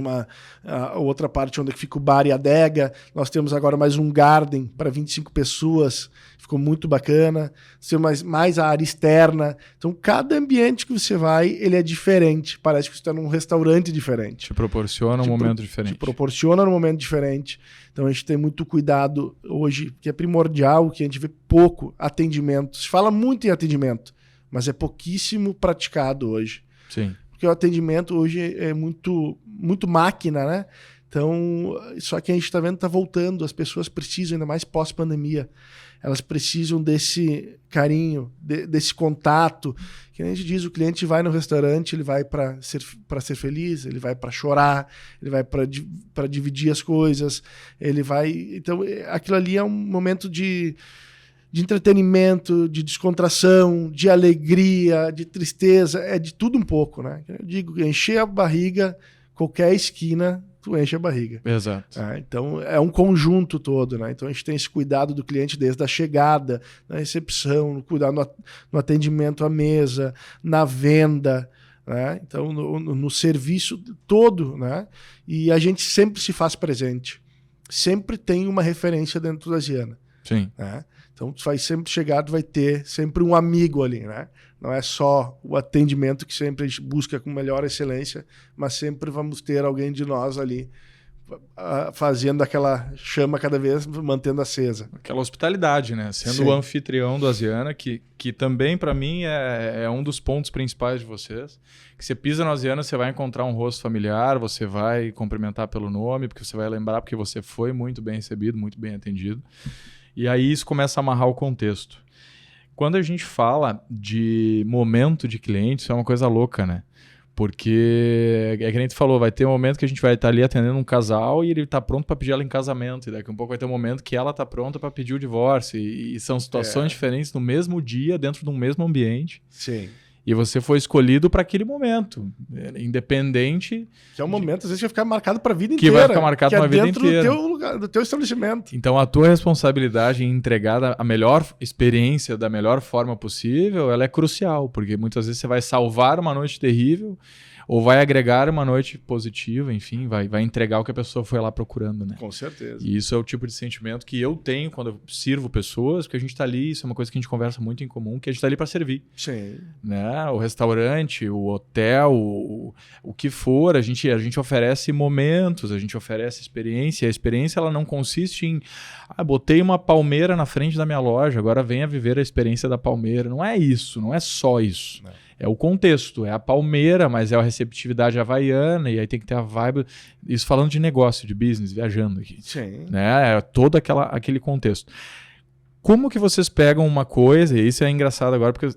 a outra parte onde fica o bar e a adega, nós temos agora mais um garden para 25 pessoas, ficou muito bacana, nós temos mais a área externa. Então, cada ambiente que você vai, ele é diferente, parece que você está num restaurante diferente. Te proporciona um momento diferente. Te proporciona um momento diferente. Então, a gente tem muito cuidado hoje, que é primordial, que a gente vê pouco atendimento. Se fala muito em atendimento, mas é pouquíssimo praticado hoje. Sim. Porque o atendimento hoje é muito máquina, né? Então, só que a gente está vendo que está voltando. As pessoas precisam, ainda mais pós-pandemia, elas precisam desse carinho, desse contato. Que a gente diz, o cliente vai no restaurante, ele vai para ser feliz, ele vai para chorar, ele vai para dividir as coisas, ele vai... Então, aquilo ali é um momento de entretenimento, de descontração, de alegria, de tristeza, é de tudo um pouco, né? Eu digo, encher a barriga, qualquer esquina, tu enche a barriga. Exato. Então, é um conjunto todo, né? Então, a gente tem esse cuidado do cliente desde a chegada, na recepção, no cuidado no atendimento à mesa, na venda, né? Então, no serviço todo, né? E a gente sempre se faz presente. Sempre tem uma referência dentro da Asiana. Sim. Né? Então, tu vai sempre chegar, tu vai ter sempre um amigo ali, né? Não é só o atendimento que sempre a gente busca com melhor excelência, mas sempre vamos ter alguém de nós ali fazendo aquela chama cada vez, mantendo acesa. Aquela hospitalidade, né? Sendo o anfitrião do Asiana, que também, para mim, é um dos pontos principais de vocês. Que você pisa no Asiana, você vai encontrar um rosto familiar, você vai cumprimentar pelo nome, porque você vai lembrar porque você foi muito bem recebido, muito bem atendido. E aí isso começa a amarrar o contexto. Quando a gente fala de momento de cliente, isso é uma coisa louca, né? Porque, é que a gente falou, vai ter um momento que a gente vai estar ali atendendo um casal e ele está pronto para pedir ela em casamento. E daqui a um pouco vai ter um momento que ela está pronta para pedir o divórcio. E são situações diferentes no mesmo dia, dentro de um mesmo ambiente. Sim. E você foi escolhido para aquele momento, independente... Que é um momento, às vezes, que vai ficar marcado para a vida inteira. Que vai ficar marcado para a vida inteira. Dentro do teu estabelecimento. Então, a tua responsabilidade em entregar a melhor experiência da melhor forma possível, ela é crucial, porque muitas vezes você vai salvar uma noite terrível ou vai agregar uma noite positiva, enfim, vai entregar o que a pessoa foi lá procurando, né? Com certeza. E isso é o tipo de sentimento que eu tenho quando eu sirvo pessoas, porque a gente está ali, isso é uma coisa que a gente conversa muito em comum, que a gente está ali para servir. Sim. Né? O restaurante, o hotel, o que for, a gente oferece momentos, a gente oferece experiência. A experiência ela não consiste em botei uma palmeira na frente da minha loja, agora venha viver a experiência da palmeira. Não é isso, não é só isso. É o contexto, é a palmeira, mas é a receptividade havaiana, e aí tem que ter a vibe. Isso falando de negócio, de business, viajando aqui. Sim. Né? É todo aquele contexto. Como que vocês pegam uma coisa, e isso é engraçado agora, porque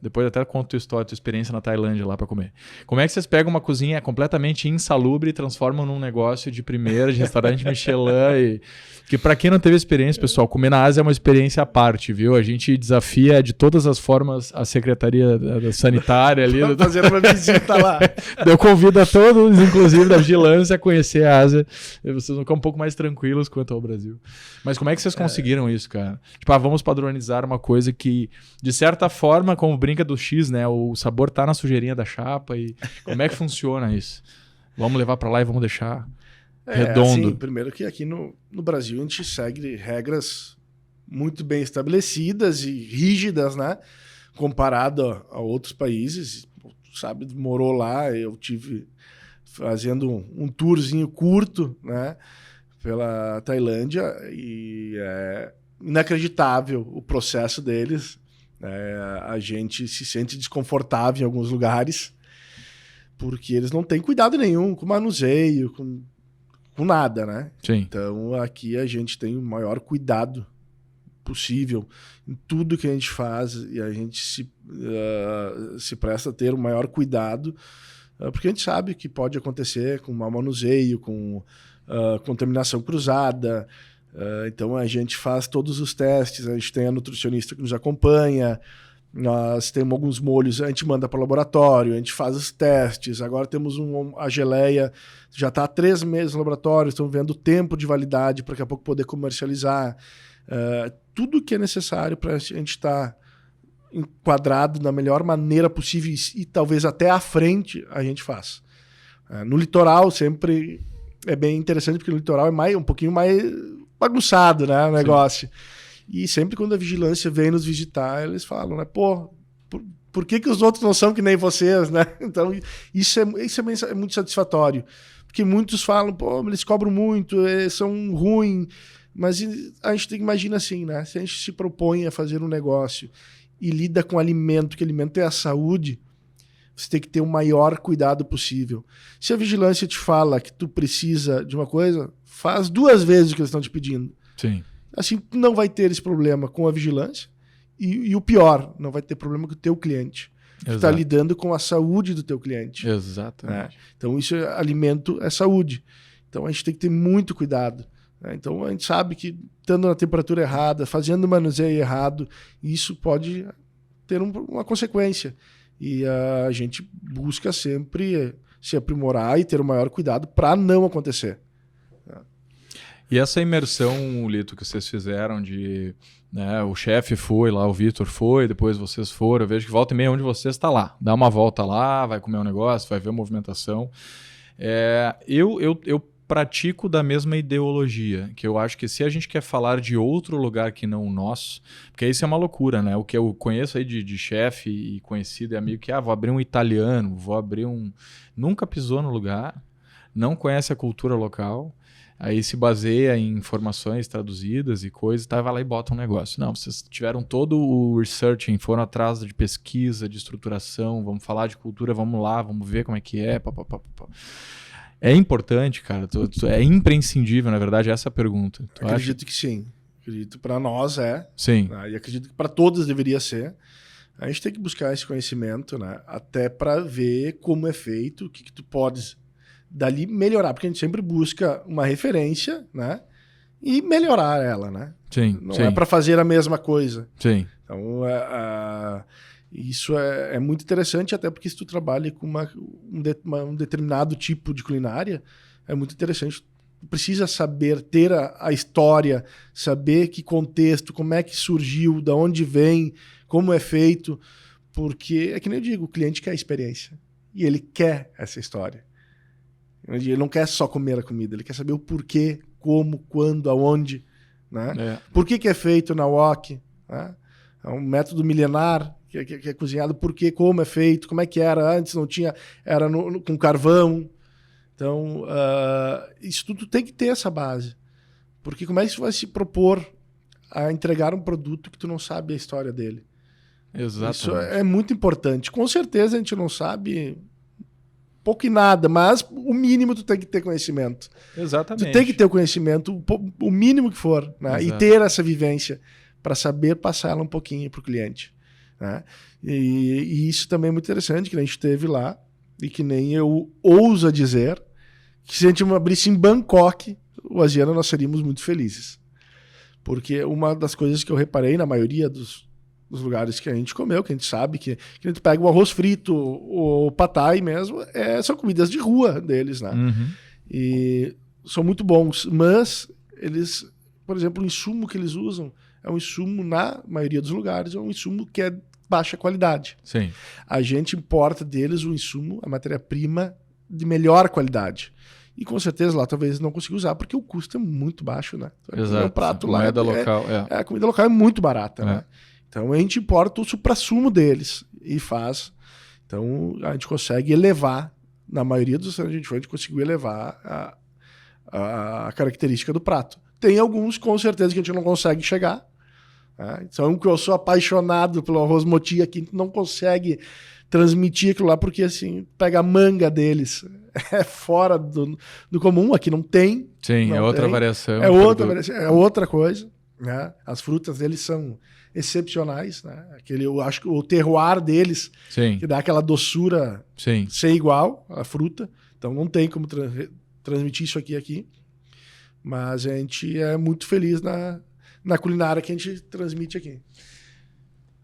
depois até conto tua história, tua experiência na Tailândia lá para comer. Como é que vocês pegam uma cozinha completamente insalubre e transformam num negócio de primeira, de restaurante Michelin? Que para quem não teve experiência, pessoal, comer na Ásia é uma experiência à parte, viu? A gente desafia de todas as formas a Secretaria da Sanitária ali. Fazer uma visita lá. Eu convido a todos, inclusive da vigilância, a conhecer a Ásia. Vocês vão ficar um pouco mais tranquilos quanto ao Brasil. Mas como é que vocês conseguiram isso, cara? Tipo, vamos padronizar uma coisa que, de certa forma, como brinca do X, né? O sabor tá na sujeirinha da chapa. E como é que funciona isso? Vamos levar para lá e vamos deixar redondo. Assim, primeiro que aqui no Brasil a gente segue regras muito bem estabelecidas e rígidas, né? Comparado a outros países. Sabe, morou lá, eu tive fazendo um tourzinho curto, né? Pela Tailândia, e é inacreditável o processo deles. A gente se sente desconfortável em alguns lugares porque eles não têm cuidado nenhum com manuseio, com nada, né? Sim. Então aqui a gente tem o maior cuidado possível em tudo que a gente faz, e a gente se presta a ter o maior cuidado, porque a gente sabe que pode acontecer com mau manuseio, com contaminação cruzada. Então a gente faz todos os testes, a gente tem a nutricionista que nos acompanha, nós temos alguns molhos, a gente manda para o laboratório, a gente faz os testes. Agora temos a geleia, já está há 3 meses no laboratório, estamos vendo o tempo de validade para daqui a pouco poder comercializar. Tudo que é necessário para a gente estar enquadrado da melhor maneira possível e talvez até à frente a gente faz. No litoral sempre é bem interessante, porque no litoral é um pouquinho mais bagunçado, né, o negócio. Sim. E sempre quando a vigilância vem nos visitar, eles falam, né, pô, por que os outros não são que nem vocês, né? Então isso é muito satisfatório, porque muitos falam, pô, eles cobram muito, são ruins, mas a gente tem que imaginar assim, né? Se a gente se propõe a fazer um negócio e lida com alimento, que alimento é a saúde, você tem que ter o maior cuidado possível. Se a vigilância te fala que tu precisa de uma coisa, faz 2 vezes o que eles estão te pedindo. Assim, não vai ter esse problema com a vigilância e o pior, não vai ter problema com o teu cliente. Tu está lidando com a saúde do teu cliente. Exatamente. Então, alimento é saúde. Então, a gente tem que ter muito cuidado. Então, a gente sabe que estando na temperatura errada, fazendo o manuseio errado, isso pode ter uma consequência. E a gente busca sempre se aprimorar e ter o maior cuidado para não acontecer. E essa imersão, Lito, que vocês fizeram de... Né, o chefe foi lá, o Vitor foi, depois vocês foram, eu vejo que volta e meia onde vocês está lá. Dá uma volta lá, vai comer um negócio, vai ver a movimentação. Eu pratico da mesma ideologia, que eu acho que se a gente quer falar de outro lugar que não o nosso, porque isso é uma loucura, né? O que eu conheço aí de chefe e conhecido e amigo que, vou abrir um italiano, vou abrir um... Nunca pisou no lugar, não conhece a cultura local, aí se baseia em informações traduzidas e coisas, vai lá e bota um negócio. Não, vocês tiveram todo o researching, foram atrás de pesquisa, de estruturação, vamos falar de cultura, vamos lá, vamos ver como é que é, É importante, cara, é imprescindível, na verdade, essa pergunta. Acredito que sim. Acredito para nós Sim. Né? E acredito que para todos deveria ser. A gente tem que buscar esse conhecimento, né? Até para ver como é feito, o que tu podes dali melhorar, porque a gente sempre busca uma referência, né? E melhorar ela, né? Sim. Não é para fazer a mesma coisa. Sim. Então, isso é muito interessante, até porque se tu trabalha com um determinado tipo de culinária, é muito interessante. Tu precisa saber, ter a história, saber que contexto, como é que surgiu, de onde vem, como é feito, porque é que nem eu digo, o cliente quer a experiência e ele quer essa história. Ele não quer só comer a comida, ele quer saber o porquê, como, quando, aonde, né? Por que é feito na wok, né? É um método milenar que é cozinhado, por quê, como é feito, como é que era antes, não tinha, era com carvão. Então, isso tudo tem que ter essa base, porque como é que você vai se propor a entregar um produto que tu não sabe a história dele? Exatamente. Isso é muito importante. Com certeza a gente não sabe pouco e nada, mas o mínimo tu tem que ter conhecimento. Exatamente. Tu tem que ter o conhecimento, o mínimo que for, né? E ter essa vivência para saber passar ela um pouquinho para o cliente. Né? E isso também é muito interessante, que a gente teve lá, e que nem eu ouso dizer, que se a gente abrisse em Bangkok, o Asiana, nós seríamos muito felizes. Porque uma das coisas que eu reparei na maioria dos lugares que a gente comeu, que a gente sabe que a gente pega o arroz frito, o pad thai mesmo, são comidas de rua deles, né? Uhum. E são muito bons, mas eles, por exemplo, o insumo que eles usam é um insumo, na maioria dos lugares, é um insumo que é baixa qualidade. Sim. A gente importa deles o insumo, a matéria-prima de melhor qualidade. E com certeza lá talvez não consiga usar, porque o custo é muito baixo, né? Exato. O prato a lá moeda local, a comida local é muito barata, né? Então a gente importa o suprassumo deles e faz. Então a gente consegue elevar, na maioria dos restaurantes a gente conseguiu elevar a característica do prato. Tem alguns, com certeza, que a gente não consegue chegar. Né? Então, que eu sou apaixonado pelo arroz moti aqui, a gente não consegue transmitir aquilo lá, porque assim, pega a manga deles. É fora do comum, aqui não tem. Sim, não é outra tem. variação. É outra coisa. Né? As frutas deles são excepcionais, né? Eu acho que o terroir deles, Sim. que dá aquela doçura ser igual à fruta. Então não tem como transmitir isso aqui. Mas a gente é muito feliz na culinária que a gente transmite aqui.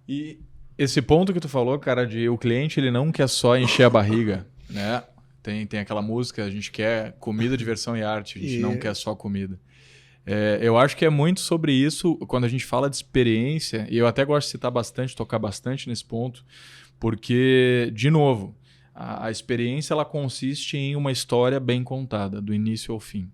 E esse ponto que tu falou, cara, de o cliente ele não quer só encher a barriga, né? Tem aquela música, a gente quer comida, diversão e arte, a gente não quer só comida. Eu acho que é muito sobre isso quando a gente fala de experiência, e eu até gosto de citar bastante, tocar bastante nesse ponto, porque, de novo, a experiência ela consiste em uma história bem contada, do início ao fim.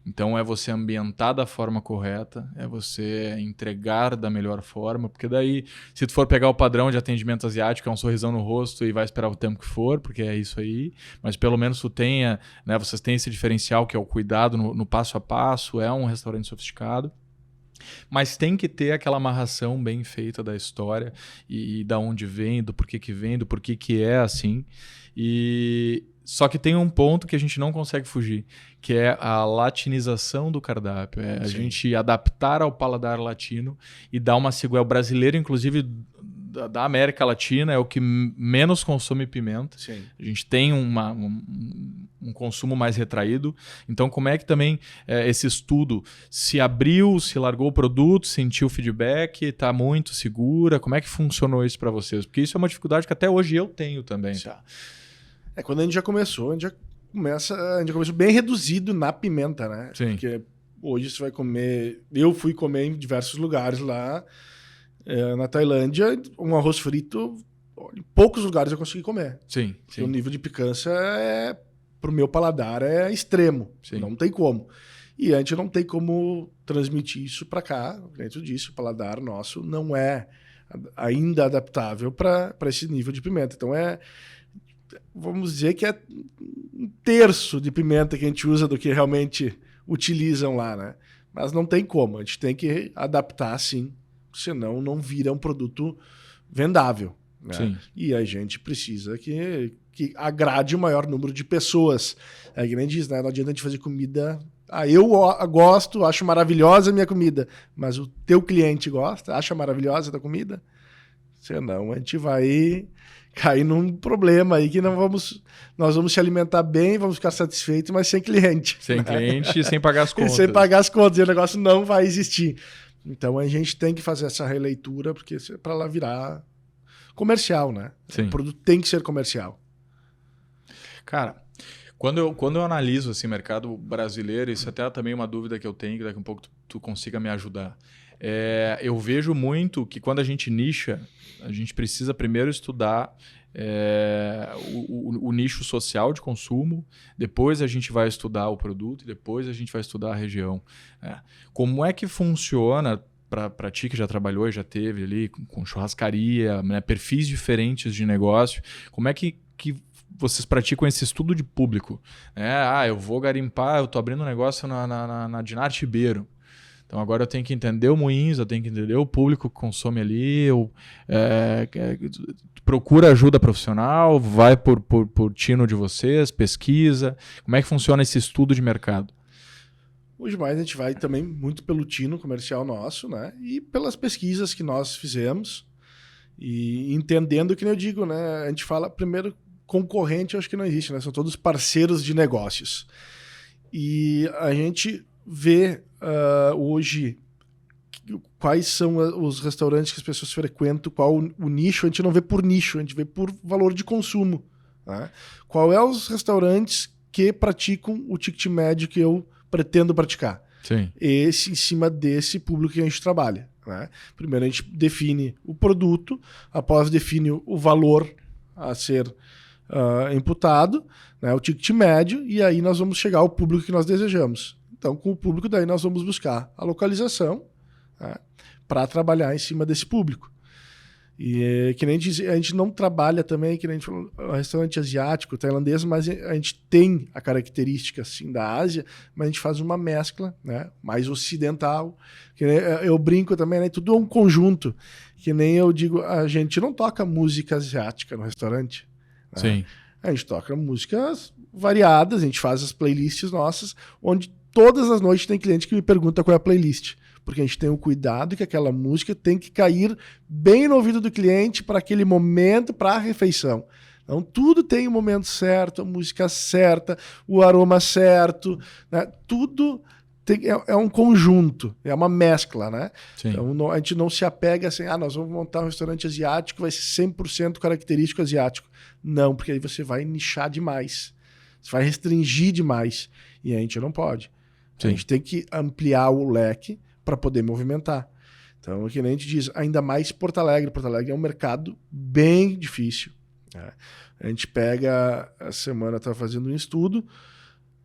Então é você ambientar da forma correta, é você entregar da melhor forma, porque daí, se tu for pegar o padrão de atendimento asiático, é um sorrisão no rosto e vai esperar o tempo que for, porque é isso aí, mas pelo menos tu tenha, né, vocês têm esse diferencial que é o cuidado no passo a passo, é um restaurante sofisticado. Mas tem que ter aquela amarração bem feita da história e da onde vem, do porquê que vem, do porquê que é assim. Só que tem um ponto que a gente não consegue fugir, que é a latinização do cardápio. A gente adaptar ao paladar latino e dar uma sigla. O brasileiro, inclusive, da América Latina, é o que menos consome pimenta. Sim. A gente tem um consumo mais retraído. Então, como é que também esse estudo se abriu, se largou o produto, sentiu o feedback, está muito segura? Como é que funcionou isso para vocês? Porque isso é uma dificuldade que até hoje eu tenho também. Tá? Quando a gente já começou, a gente começou bem reduzido na pimenta, né? Sim. Porque hoje você vai comer... Eu fui comer em diversos lugares lá, na Tailândia, um arroz frito, em poucos lugares eu consegui comer. Sim. Porque o nível de picância, pro meu paladar, é extremo. Sim. Não tem como. E a gente não tem como transmitir isso para cá. Dentro disso, o paladar nosso não é ainda adaptável para esse nível de pimenta. Então vamos dizer que é um terço de pimenta que a gente usa do que realmente utilizam lá, né? Mas não tem como, a gente tem que adaptar sim, senão não vira um produto vendável. Né? Sim. E a gente precisa que agrade o maior número de pessoas. É que nem diz, né? Não adianta a gente fazer comida... eu gosto, acho maravilhosa a minha comida, mas o teu cliente gosta, acha maravilhosa a tua comida? Senão a gente vai cair num problema aí que nós vamos se alimentar bem, vamos ficar satisfeitos, mas sem cliente. Sem cliente e sem pagar as contas. Sem pagar as contas, e o negócio não vai existir. Então a gente tem que fazer essa releitura, porque para ela virar comercial, né? Sim. O produto tem que ser comercial. Cara, quando eu analiso assim, o mercado brasileiro, isso até é também uma dúvida que eu tenho, que daqui a um pouco tu consiga me ajudar. Eu vejo muito que quando a gente nicha, a gente precisa primeiro estudar o nicho social de consumo, depois a gente vai estudar o produto e depois a gente vai estudar a região. Como é que funciona para ti que já trabalhou e já teve ali com churrascaria, né, perfis diferentes de negócio, como é que vocês praticam esse estudo de público? Eu vou garimpar, eu estou abrindo um negócio na Dinarte Ribeiro. Então agora eu tenho que entender o Moinhos, eu tenho que entender o público que consome ali, procura ajuda profissional, vai por tino de vocês, pesquisa. Como é que funciona esse estudo de mercado? Hoje mais a gente vai também muito pelo tino comercial nosso, né? E pelas pesquisas que nós fizemos. E entendendo que, nem eu digo, né? A gente fala, primeiro, concorrente, eu acho que não existe, né? São todos parceiros de negócios. E a gente vê hoje quais são os restaurantes que as pessoas frequentam, qual o nicho. A gente não vê por nicho, a gente vê por valor de consumo. Né? Qual é os restaurantes que praticam o ticket médio que eu pretendo praticar? Sim. Esse, em cima desse público que a gente trabalha. Né? Primeiro a gente define o produto, após define o valor a ser imputado, né? O ticket médio, e aí nós vamos chegar ao público que nós desejamos. Então, com o público, daí nós vamos buscar a localização, né? Para trabalhar em cima desse público. E que nem a gente não trabalha também, que nem a gente falou, restaurante asiático, tailandês, mas a gente tem a característica assim, da Ásia, mas a gente faz uma mescla, né, mais ocidental. Que nem, eu brinco também, né, tudo é um conjunto. Que nem eu digo, a gente não toca música asiática no restaurante. Né? Sim. A gente toca músicas variadas, a gente faz as playlists nossas, onde todas as noites tem cliente que me pergunta qual é a playlist. Porque a gente tem o cuidado que aquela música tem que cair bem no ouvido do cliente para aquele momento, para a refeição. Então, tudo tem o momento certo, a música certa, o aroma certo, né? Tudo é um conjunto, é uma mescla, né? Sim. Então, a gente não se apega assim, nós vamos montar um restaurante asiático, vai ser 100% característico asiático. Não, porque aí você vai nichar demais, você vai restringir demais, e a gente não pode. Sim. A gente tem que ampliar o leque para poder movimentar. Então, que nem a gente diz, ainda mais Porto Alegre. Porto Alegre é um mercado bem difícil. Né? A gente pega, a semana estava fazendo um estudo,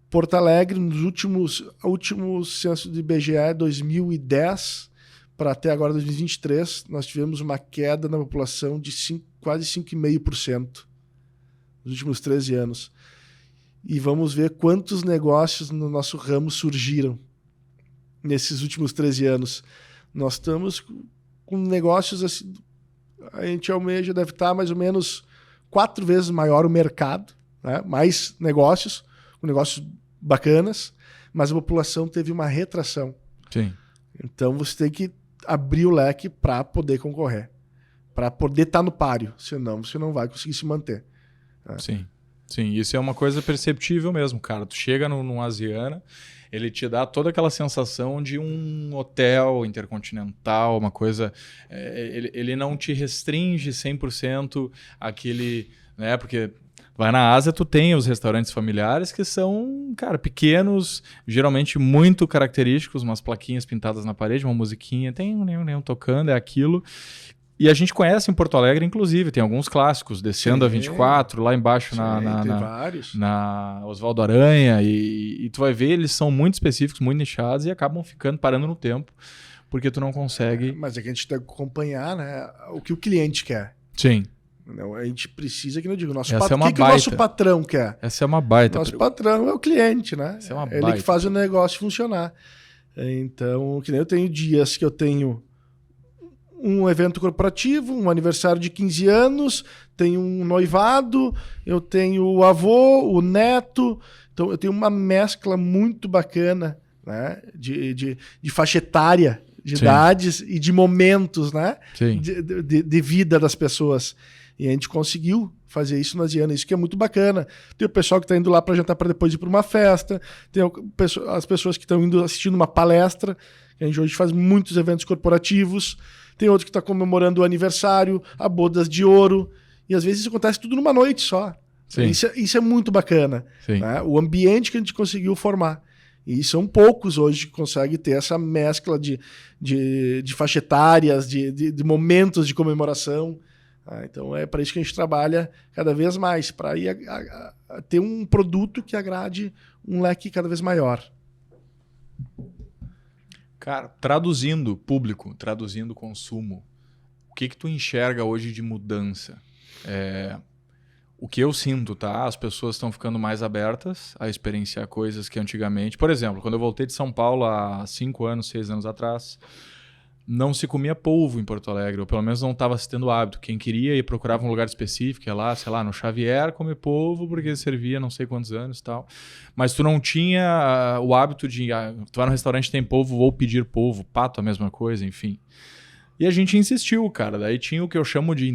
Porto Alegre, nos últimos censo do IBGE 2010 para até agora 2023, nós tivemos uma queda na população de quase 5,5% nos últimos 13 anos. E vamos ver quantos negócios no nosso ramo surgiram nesses últimos 13 anos. Nós estamos com negócios assim, a gente almeja, deve estar mais ou menos 4 vezes maior o mercado, né? Mais negócios, com negócios bacanas, mas a população teve uma retração. Sim. Então você tem que abrir o leque para poder concorrer, para poder estar no páreo, senão você não vai conseguir se manter. Né? Sim. Sim, isso é uma coisa perceptível mesmo, cara. Tu chega num Asiana, ele te dá toda aquela sensação de um hotel intercontinental, uma coisa... ele não te restringe 100% aquele... Né, porque vai na Ásia, tu tem os restaurantes familiares que são, cara, pequenos, geralmente muito característicos, umas plaquinhas pintadas na parede, uma musiquinha, tem um tocando, é aquilo... E a gente conhece em Porto Alegre, inclusive, tem alguns clássicos, Descendo a 24, lá embaixo na Oswaldo Aranha, e tu vai ver, eles são muito específicos, muito nichados e acabam parando no tempo, porque tu não consegue... Mas é que a gente tem que acompanhar, né, o que o cliente quer. Sim. Não, a gente precisa, que não digo, o que o nosso patrão quer? Essa é uma baita. Nosso patrão é o cliente, né? Essa é uma Ele que faz o negócio funcionar. Então, que nem eu tenho dias que eu tenho um evento corporativo, um aniversário de 15 anos, tenho um noivado, eu tenho o avô, o neto. Então, eu tenho uma mescla muito bacana, né? de faixa etária, de Sim. idades e de momentos, né? Sim. De vida das pessoas. E a gente conseguiu fazer isso na Asiana, isso que é muito bacana. Tem o pessoal que está indo lá para jantar para depois ir para uma festa, tem as pessoas que estão indo assistindo uma palestra, que a gente hoje faz muitos eventos corporativos, tem outro que está comemorando o aniversário, a bodas de ouro, e às vezes isso acontece tudo numa noite só. Isso é muito bacana. Né? O ambiente que a gente conseguiu formar. E são poucos hoje que conseguem ter essa mescla de faixa etárias, de momentos de comemoração. Então é para isso que a gente trabalha cada vez mais, para ir a ter um produto que agrade um leque cada vez maior. Cara, traduzindo público, traduzindo consumo, o que tu enxerga hoje de mudança? O que eu sinto, tá? As pessoas estão ficando mais abertas a experienciar coisas que antigamente... Por exemplo, quando eu voltei de São Paulo há 5 anos, 6 anos atrás, não se comia polvo em Porto Alegre, ou pelo menos não estava se tendo hábito. Quem queria e procurava um lugar específico, ia lá, sei lá, no Xavier comer polvo, porque servia não sei quantos anos e tal. Mas tu não tinha o hábito de... tu vai no restaurante, tem polvo, vou pedir polvo. Pato, a mesma coisa, enfim. E a gente insistiu, cara. Daí tinha o que eu chamo de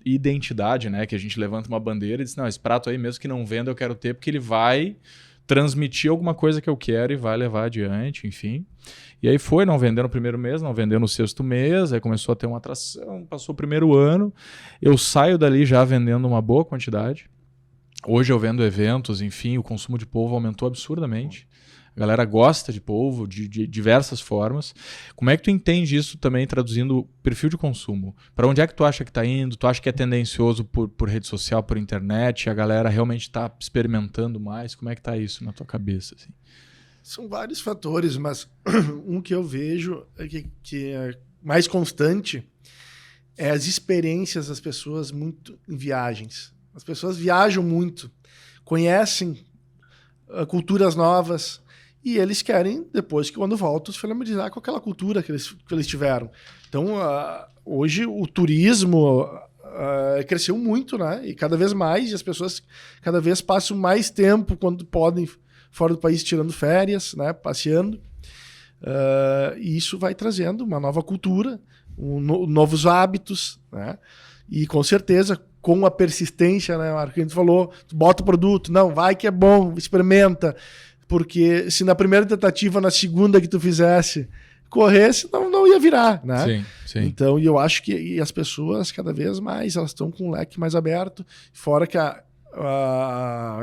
identidade, né? Que a gente levanta uma bandeira e diz, não, esse prato aí mesmo que não venda eu quero ter, porque ele vai transmitir alguma coisa que eu quero e vai levar adiante, enfim. E aí foi, não vendeu no primeiro mês, não vendeu no 6º mês, aí começou a ter uma atração, passou o primeiro ano, eu saio dali já vendendo uma boa quantidade. Hoje eu vendo eventos, enfim, o consumo de polvo aumentou absurdamente. A galera gosta de polvo de diversas formas. Como é que tu entende isso também traduzindo perfil de consumo? Para onde é que tu acha que está indo? Tu acha que é tendencioso por rede social, por internet? A galera realmente está experimentando mais? Como é que está isso na tua cabeça? Assim? São vários fatores, mas um que eu vejo que é mais constante é as experiências das pessoas muito em viagens. As pessoas viajam muito, conhecem culturas novas, e eles querem, depois que quando voltam, se familiarizar com aquela cultura que eles tiveram. Então, hoje o turismo cresceu muito, né? E cada vez mais, e as pessoas cada vez passam mais tempo quando podem fora do país, tirando férias, né? Passeando. E isso vai trazendo uma nova cultura, novos hábitos, né? E com certeza, com a persistência, né, Marco? Que a gente falou, tu bota o produto, não, vai que é bom, experimenta. Porque se na primeira tentativa, na segunda que tu fizesse, corresse, não ia virar, né? Sim, sim. Então, eu acho que as pessoas, cada vez mais, elas estão com o leque mais aberto, fora que a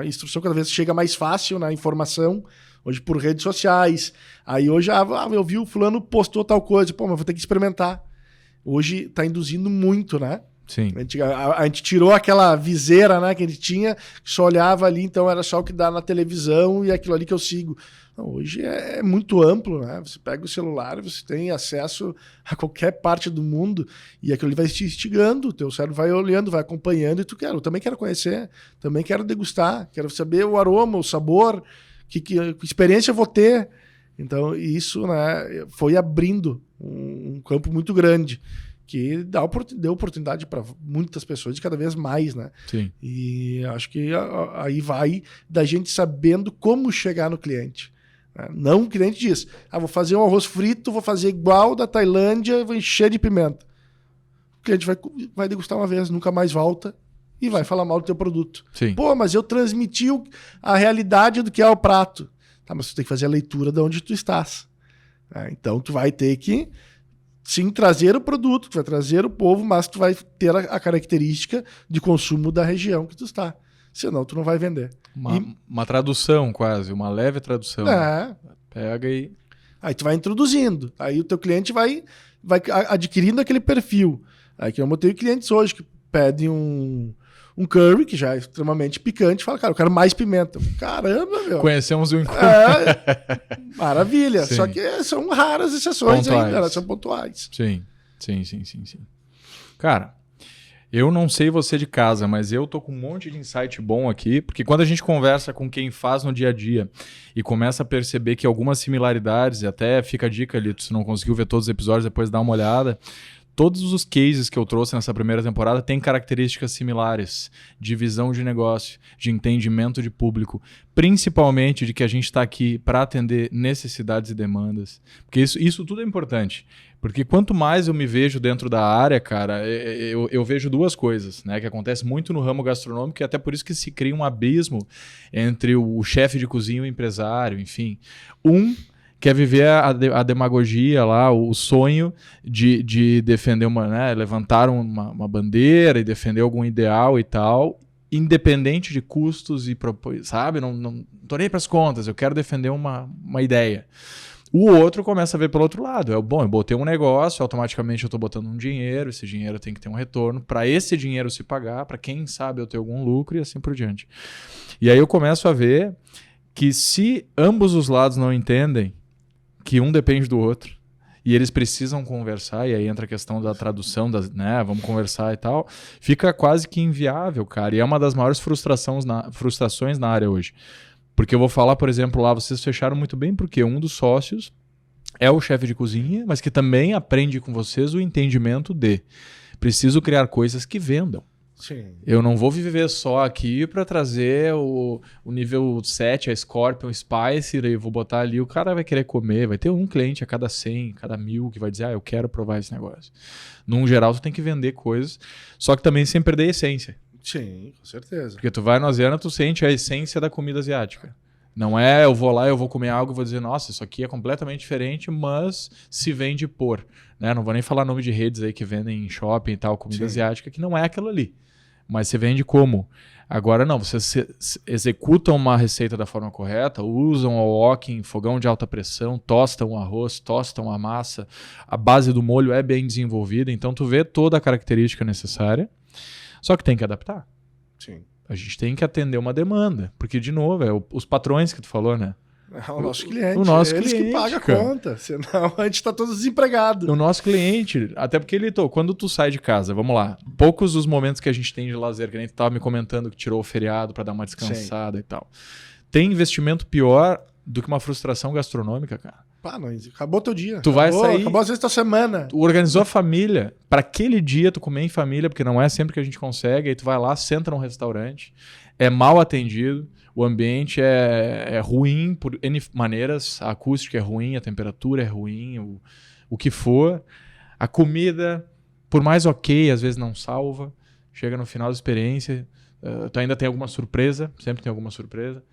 instrução cada vez chega mais fácil na informação, hoje por redes sociais. Aí hoje, eu vi o fulano postou tal coisa, pô, mas vou ter que experimentar. Hoje está induzindo muito, né? Sim. A gente tirou aquela viseira, né, que a gente tinha, que só olhava ali, então era só o que dá na televisão e aquilo ali que eu sigo. Não, hoje é muito amplo, né? Você pega o celular, você tem acesso a qualquer parte do mundo e aquilo ali vai te instigando, o teu cérebro vai olhando, vai acompanhando e eu também quero conhecer, também quero degustar, quero saber o aroma, o sabor, que experiência eu vou ter. Então isso, né, foi abrindo um campo muito grande, que deu oportunidade para muitas pessoas e cada vez mais, né? Sim. E acho que aí vai da gente sabendo como chegar no cliente. Né? Não o cliente diz, vou fazer um arroz frito, vou fazer igual da Tailândia, vou encher de pimenta. O cliente vai degustar uma vez, nunca mais volta e vai falar mal do teu produto. Sim. Pô, mas eu transmiti a realidade do que é o prato. Tá, mas tu tem que fazer a leitura de onde tu estás. Então tu vai ter que sim trazer o produto, tu vai trazer o povo, mas tu vai ter a característica de consumo da região que tu está. Senão tu não vai vender. Uma tradução quase, uma leve tradução. Pega e... Aí tu vai introduzindo. Aí o teu cliente vai adquirindo aquele perfil. Aí que eu tenho clientes hoje que pedem um curry, que já é extremamente picante, e fala, cara, eu quero mais pimenta. Caramba, meu. Conhecemos o maravilha. Sim. Só que são raras exceções pontuais. ainda, elas são pontuais. Sim. Cara, eu não sei você de casa, mas eu tô com um monte de insight bom aqui, porque quando a gente conversa com quem faz no dia a dia e começa a perceber que algumas similaridades, e até fica a dica ali, se não conseguiu ver todos os episódios, depois dá uma olhada. Todos os cases que eu trouxe nessa primeira temporada têm características similares de visão de negócio, de entendimento de público, principalmente de que a gente está aqui para atender necessidades e demandas. Porque isso tudo é importante. Porque quanto mais eu me vejo dentro da área, cara, eu vejo duas coisas, né, que acontece muito no ramo gastronômico e até por isso que se cria um abismo entre o chefe de cozinha e o empresário, enfim. Quer viver a demagogia lá, o sonho de defender levantar uma bandeira e defender algum ideal e tal, independente de custos e sabe? Não tô nem para as contas, eu quero defender uma ideia. O outro começa a ver pelo outro lado. Eu botei um negócio, automaticamente eu estou botando um dinheiro, esse dinheiro tem que ter um retorno, para esse dinheiro se pagar, para quem sabe eu ter algum lucro e assim por diante. E aí eu começo a ver que se ambos os lados não entendem que um depende do outro e eles precisam conversar, e aí entra a questão da tradução, né, vamos conversar e tal, fica quase que inviável, cara. E é uma das maiores frustrações na área hoje. Porque eu vou falar, por exemplo, lá, vocês fecharam muito bem porque um dos sócios é o chefe de cozinha, mas que também aprende com vocês o entendimento de preciso criar coisas que vendam. Sim. Eu não vou viver só aqui para trazer o nível 7, a Scorpion Spice, e vou botar ali, o cara vai querer comer, vai ter um cliente a cada 100, cada 1000 que vai dizer, eu quero provar esse negócio. Num geral, tu tem que vender coisas, só que também sem perder a essência. Sim, com certeza. Porque tu vai no asiático, tu sente a essência da comida asiática. Não é eu vou lá, eu vou comer algo e vou dizer, nossa, isso aqui é completamente diferente, mas se vende por. Né? Não vou nem falar nome de redes aí que vendem em shopping e tal, comida asiática, que não é aquilo ali. Mas você vende como? Agora não, vocês executam uma receita da forma correta, usam o wok em fogão de alta pressão, tostam o arroz, tostam a massa, a base do molho é bem desenvolvida, então tu vê toda a característica necessária, só que tem que adaptar. Sim. A gente tem que atender uma demanda, porque, de novo, é os patrões que tu falou, né? É o nosso cliente. O nosso Eles cliente, que pagam a cara. conta, senão a gente está todos desempregados. O nosso cliente, até porque, Lito, quando tu sai de casa, vamos lá, poucos os momentos que a gente tem de lazer, que nem tu tava me comentando que tirou o feriado para dar uma descansada e tal. Tem investimento pior do que uma frustração gastronômica, cara? Pá, não, acabou teu dia. Tu vai sair... Acabou às vezes tua semana. Tu organizou a família para aquele dia tu comer em família, porque não é sempre que a gente consegue, aí tu vai lá, senta num restaurante, é mal atendido, o ambiente é ruim por N maneiras, a acústica é ruim, a temperatura é ruim, o que for. A comida, por mais ok, às vezes não salva. Chega no final da experiência, tu ainda tem alguma surpresa, sempre tem alguma surpresa.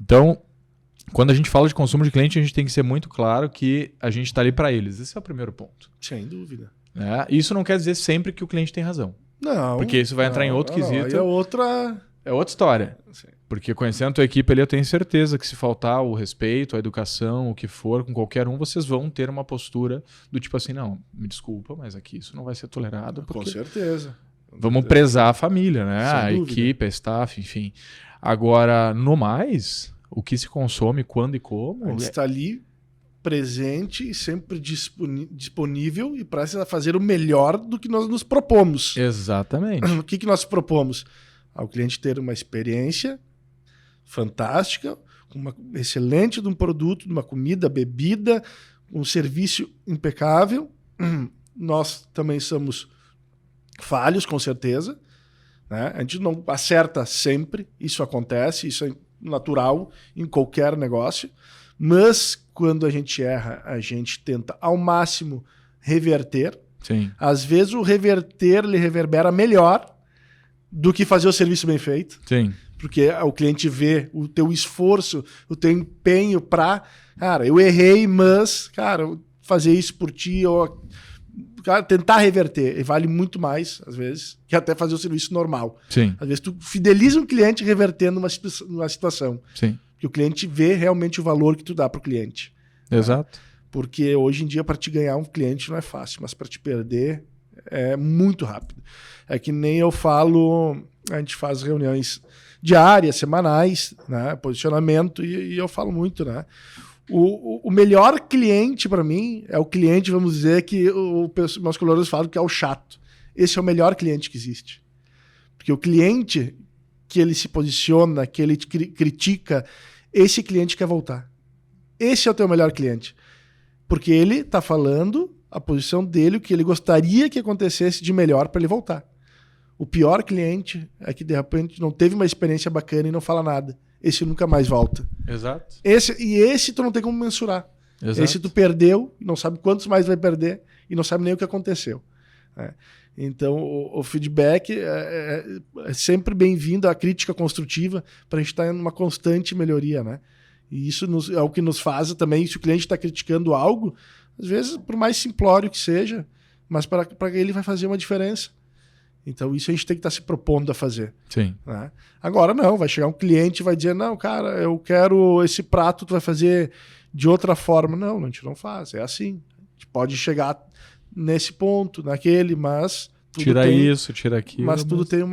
Então, quando a gente fala de consumo de cliente, a gente tem que ser muito claro que a gente está ali para eles. Esse é o primeiro ponto. Sem dúvida. Isso não quer dizer sempre que o cliente tem razão. Não. Porque isso vai entrar em outro quesito. Aí é outra... É outra história. Sim. Porque conhecendo a tua equipe ali, eu tenho certeza que se faltar o respeito, a educação, o que for, com qualquer um, vocês vão ter uma postura do tipo assim, não, me desculpa, mas aqui isso não vai ser tolerado. Com certeza. Vamos prezar a família, né? Sem a dúvida. equipe, a staff, enfim. Agora, no mais, o que se consome, quando e como... A gente está ali presente e sempre disponível e para fazer o melhor do que nós nos propomos. Exatamente. O que nós propomos? Ao cliente ter uma experiência fantástica, uma excelente de um produto, de uma comida, bebida, um serviço impecável. Nós também somos falhos, com certeza. Né? A gente não acerta sempre, isso acontece, isso é natural em qualquer negócio. Mas quando a gente erra, a gente tenta ao máximo reverter. Sim. Às vezes o reverter lhe reverbera melhor do que fazer o serviço bem feito. Sim. Porque o cliente vê o teu esforço, o teu empenho para... Cara, eu errei, mas, cara, fazer isso por ti, ou, cara, tentar reverter, vale muito mais, às vezes, que até fazer o serviço normal. Sim. Às vezes tu fideliza um cliente revertendo uma situação. Sim. Porque o cliente vê realmente o valor que tu dá para o cliente. Exato. Porque hoje em dia, para te ganhar um cliente não é fácil, mas para te perder é muito rápido. É que nem eu falo, a gente faz reuniões diárias, semanais, né, posicionamento, e eu falo muito, né? O melhor cliente para mim é o cliente, vamos dizer, que meus colaboradores falam que é o chato. Esse é o melhor cliente que existe. Porque o cliente que ele se posiciona, que ele te critica, esse cliente quer voltar. Esse é o teu melhor cliente. Porque ele está falando a posição dele, o que ele gostaria que acontecesse de melhor para ele voltar. O pior cliente é que, de repente, não teve uma experiência bacana e não fala nada. Esse nunca mais volta. Exato. Esse tu não tem como mensurar. Exato. Esse tu perdeu, não sabe quantos mais vai perder e não sabe nem o que aconteceu. Então, o feedback é sempre bem-vindo, a crítica construtiva, para a gente estar em uma constante melhoria, né? E isso é o que nos faz também, se o cliente está criticando algo, às vezes, por mais simplório que seja, mas para ele vai fazer uma diferença. Então, isso a gente tem que estar se propondo a fazer. Sim. Né? Agora, não, vai chegar um cliente e vai dizer, não, cara, eu quero esse prato, tu vai fazer de outra forma. Não, a gente não faz, é assim. A gente pode chegar nesse ponto, naquele, mas... Tira isso, tira aquilo. Mas tudo tem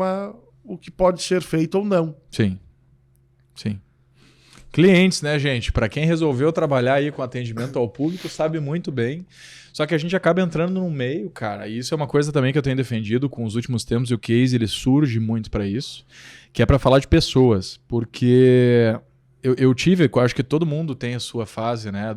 o que pode ser feito ou não. Sim. Sim. Clientes, né, gente? Para quem resolveu trabalhar aí com atendimento ao público, sabe muito bem. Só que a gente acaba entrando no meio, cara. E isso é uma coisa também que eu tenho defendido com os últimos tempos. E o case, ele surge muito para isso. Que é para falar de pessoas. Porque eu tive, eu acho que todo mundo tem a sua fase, né?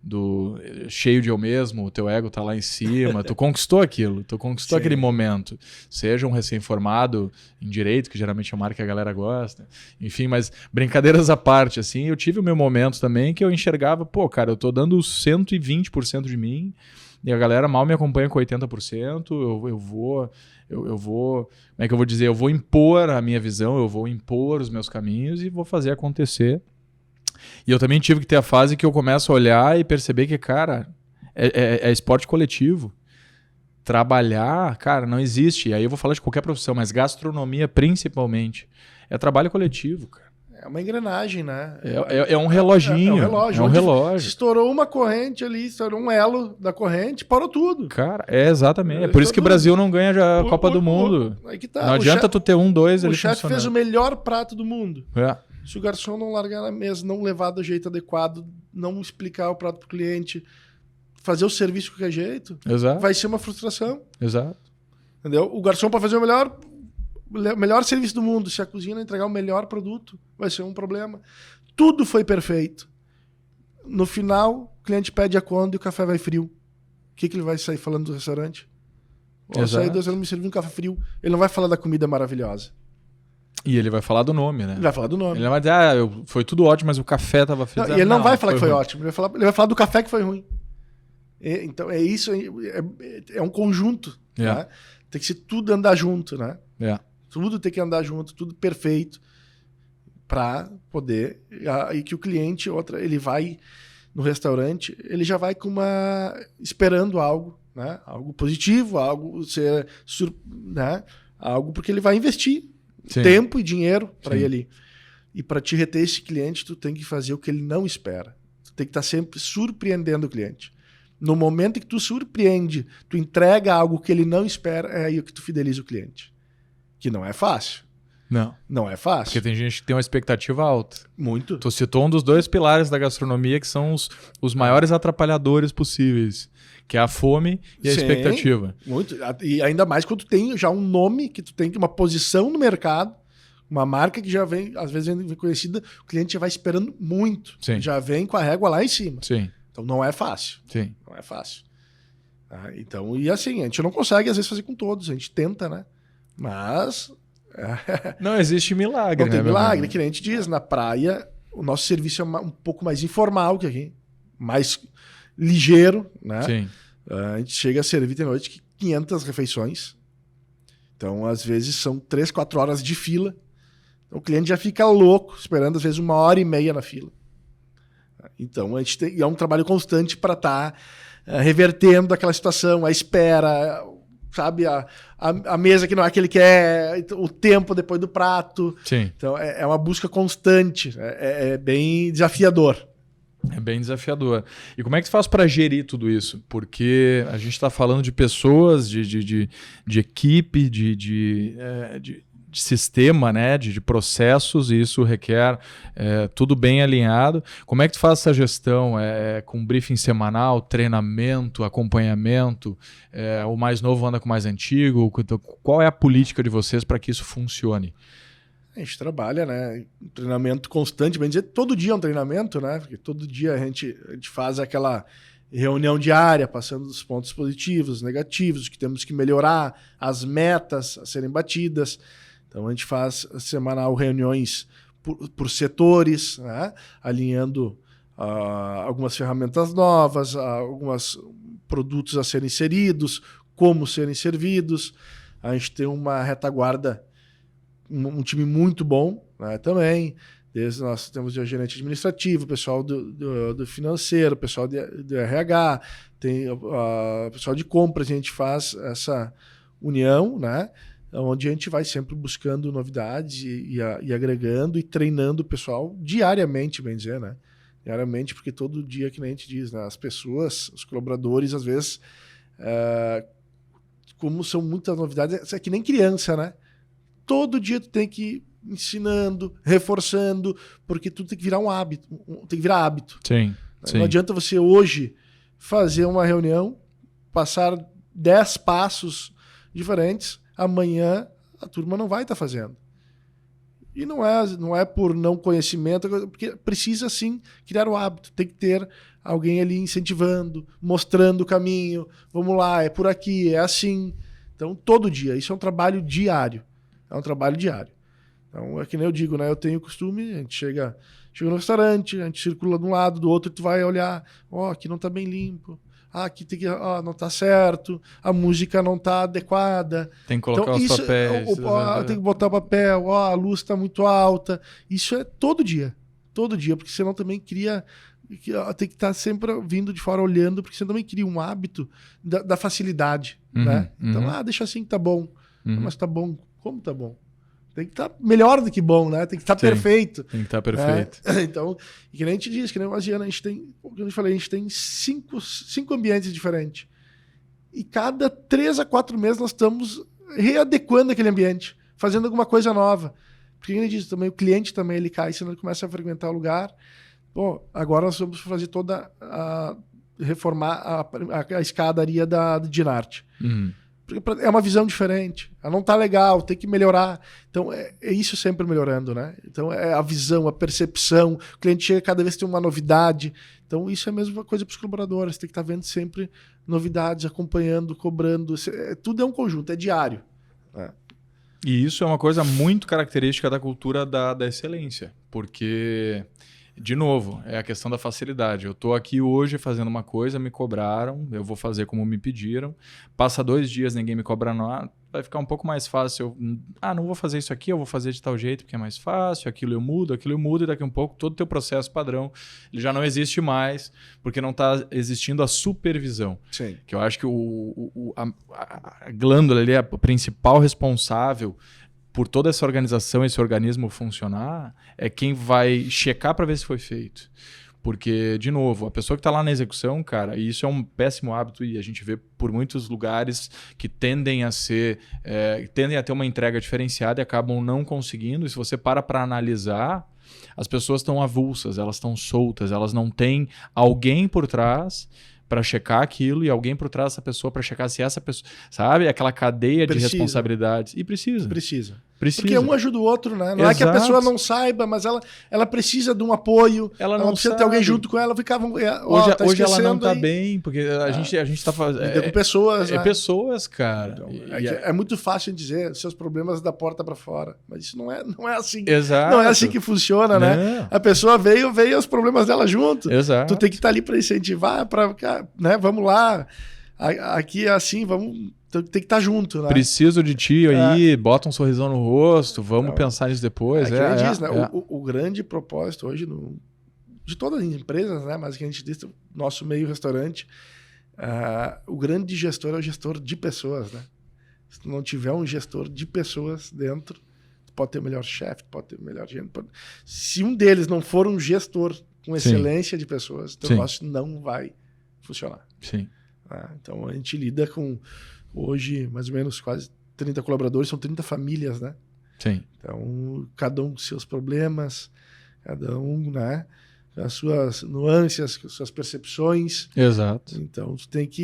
Do cheio de eu mesmo, o teu ego tá lá em cima, tu conquistou aquilo, tu conquistou aquele momento, seja um recém-formado em direito, que geralmente é uma área que a galera gosta, enfim, mas brincadeiras à parte, assim, eu tive o meu momento também que eu enxergava, pô, cara, eu tô dando 120% de mim e a galera mal me acompanha com 80%, eu vou, como é que eu vou dizer, eu vou impor a minha visão, eu vou impor os meus caminhos e vou fazer acontecer. E eu também tive que ter a fase que eu começo a olhar e perceber que, cara, é esporte coletivo. Trabalhar, cara, não existe. E aí eu vou falar de qualquer profissão, mas gastronomia principalmente. É trabalho coletivo, cara. É uma engrenagem, né? É um reloginho. É um relógio. É um relógio. Estourou uma corrente ali, estourou um elo da corrente, parou tudo. Cara, exatamente. É por isso que o Brasil não ganha já a Copa do Mundo. Aí que tá. Não adianta tu ter 1-2 ali. O chefe fez o melhor prato do mundo. É. Se o garçom não largar na mesa, não levar do jeito adequado, não explicar o prato pro cliente, fazer o serviço de qualquer jeito, Exato. vai ser uma frustração. Exato. Entendeu? O garçom pode fazer o melhor serviço do mundo. Se a cozinha não entregar o melhor produto, vai ser um problema. Tudo foi perfeito. No final, o cliente pede a conta e o café vai frio. O que ele vai sair falando do restaurante? Ou sair do restaurante me servir um café frio. Ele não vai falar da comida maravilhosa. E ele vai falar do nome, né? Ele vai falar do nome. Ele não vai dizer, foi tudo ótimo, mas o café tava frio. E ele não vai falar que foi ótimo. Ele vai falar do café que foi ruim. Então, é isso. É um conjunto. Né? Tem que ser tudo andar junto, né? Tudo tem que andar junto, tudo perfeito. Para poder... E que o cliente, ele vai no restaurante, ele já vai esperando algo, né? Algo positivo, algo ser... né? Algo porque ele vai investir. Sim. Tempo e dinheiro para ir ali. E para te reter esse cliente, tu tem que fazer o que ele não espera. Tu tem que estar sempre surpreendendo o cliente. No momento em que tu surpreende, tu entrega algo que ele não espera, é aí que tu fideliza o cliente. Que não é fácil. Não é fácil. Porque tem gente que tem uma expectativa alta. Muito. Tu citou um dos 2 pilares da gastronomia que são os maiores atrapalhadores possíveis. Que é a fome e a expectativa. Muito. E ainda mais quando tu tem já um nome, que tu tem uma posição no mercado, uma marca que já vem, às vezes vem conhecida, o cliente já vai esperando muito. Sim. Já vem com a régua lá em cima. Sim. Então não é fácil. Sim. Não é fácil. Então, e assim, a gente não consegue às vezes fazer com todos, a gente tenta, né? Mas... Não existe milagre, não tem milagre, que nem a gente diz. Na praia, o nosso serviço é um pouco mais informal que aqui. Mais ligeiro, né? Sim. A gente chega a servir de noite 500 refeições. Então, às vezes, são 3-4 horas de fila. Então, o cliente já fica louco, esperando, às vezes, 1h30 na fila. Então, a gente é um trabalho constante para estar revertendo aquela situação, a espera, sabe? A mesa que não é que ele quer, o tempo depois do prato. Sim. Então, é uma busca constante. É bem desafiador. É bem desafiador. E como é que tu faz para gerir tudo isso? Porque a gente está falando de pessoas, de equipe, de sistema, né? de processos, e isso requer tudo bem alinhado. Como é que tu faz essa gestão? Com briefing semanal, treinamento, acompanhamento? O mais novo anda com o mais antigo? Qual é a política de vocês para que isso funcione? A gente trabalha, né? Um treinamento constante, bem dizer, todo dia é um treinamento, né? Porque todo dia a gente faz aquela reunião diária, passando dos pontos positivos, negativos, que temos que melhorar, as metas a serem batidas. Então a gente faz semanal reuniões por setores, né? Alinhando algumas ferramentas novas, alguns produtos a serem inseridos, como serem servidos. A gente tem uma retaguarda, um time muito bom, né, também. Desde nós temos o gerente administrativo, o pessoal do financeiro, o pessoal do RH, tem o pessoal de compras. A gente faz essa união, né, onde a gente vai sempre buscando novidades e agregando e treinando o pessoal diariamente, bem dizer, né? Diariamente, porque todo dia, que nem a gente diz, né, as pessoas, os colaboradores, às vezes, como são muitas novidades, é que nem criança, né? Todo dia tu tem que ensinando, reforçando, porque tudo tem que virar um hábito, tem que virar hábito. Sim. Não adianta você hoje fazer uma reunião, passar 10 passos diferentes, amanhã a turma não vai estar fazendo. E não é por não conhecimento, porque precisa sim criar o hábito, tem que ter alguém ali incentivando, mostrando o caminho, vamos lá, é por aqui, é assim. Então, todo dia, isso é um trabalho diário. Então, é que nem eu digo, né? Eu tenho o costume, a gente chega no restaurante, a gente circula de um lado, do outro, tu vai olhar, aqui não tá bem limpo, aqui tem que, não tá certo, a música não tá adequada. Tem que colocar os papéis. Tem que botar o papel, a luz tá muito alta. Isso é todo dia, porque senão também cria... Tem que estar sempre vindo de fora olhando, porque senão também cria um hábito da facilidade, né? Então, deixa assim que tá bom. Mas tá bom, como tá bom? Tem que estar melhor do que bom, né? Tem que estar perfeito. Tem que estar perfeito. Então, e que nem a gente diz, que nem imagina, a gente tem, como eu falei, a gente tem cinco ambientes diferentes. E cada 3 a 4 meses nós estamos readequando aquele ambiente, fazendo alguma coisa nova. Porque ele diz também, o cliente também, ele cai, senão ele começa a frequentar o lugar. Bom, agora nós vamos fazer reformar a escadaria da Dinarte. É uma visão diferente. Ela não tá legal, tem que melhorar. Então, é isso sempre melhorando, né? Então, é a visão, a percepção. O cliente chega, cada vez tem uma novidade. Então, isso é a mesma coisa para os colaboradores. Tem que estar vendo sempre novidades, acompanhando, cobrando. Tudo é um conjunto, é diário. Né? E isso é uma coisa muito característica da cultura da excelência. Porque... De novo, é a questão da facilidade. Eu estou aqui hoje fazendo uma coisa, me cobraram, eu vou fazer como me pediram. Passa 2 dias, ninguém me cobra nada, vai ficar um pouco mais fácil. Não vou fazer isso aqui, eu vou fazer de tal jeito porque é mais fácil, aquilo eu mudo, e daqui a um pouco todo o teu processo padrão ele já não existe mais, porque não está existindo a supervisão. Sim. Que eu acho que a glândula ali é a principal responsável por toda essa organização, esse organismo funcionar, é quem vai checar para ver se foi feito. Porque, de novo, a pessoa que está lá na execução, cara, e isso é um péssimo hábito e a gente vê por muitos lugares que tendem a ter uma entrega diferenciada e acabam não conseguindo. E se você para analisar, as pessoas estão avulsas, elas estão soltas, elas não têm alguém por trás para checar aquilo e alguém por trás dessa pessoa para checar se essa pessoa... Sabe? Aquela cadeia de responsabilidades. E precisa. Porque um ajuda o outro, né? Não é que a pessoa não saiba, mas ela precisa de um apoio. Ela não precisa ter alguém junto com ela. Hoje ela não tá bem, porque a gente tá fazendo... com pessoas, né? Pessoas, cara. Então, é muito fácil dizer seus problemas da porta para fora. Mas isso não é assim. Exato. Não é assim que funciona, né? A pessoa veio os problemas dela junto. Exato. Tu tem que estar ali para incentivar, né? Vamos lá. Aqui é assim, tem que estar junto, né? Preciso de ti aí, bota um sorrisão no rosto, vamos pensar nisso depois. Diz, né? O grande propósito hoje de todas as empresas, né? Mas que a gente diz, nosso meio restaurante, o grande gestor é o gestor de pessoas, né? Se tu não tiver um gestor de pessoas dentro, tu pode ter o melhor chefe, pode ter o melhor gente. Se um deles não for um gestor com excelência de pessoas, teu negócio não vai funcionar. Sim. Então a gente lida com hoje mais ou menos quase 30 colaboradores, são 30 famílias, né? Sim. Então cada um com seus problemas, cada um, né? As suas nuances, as suas percepções. Exato. Então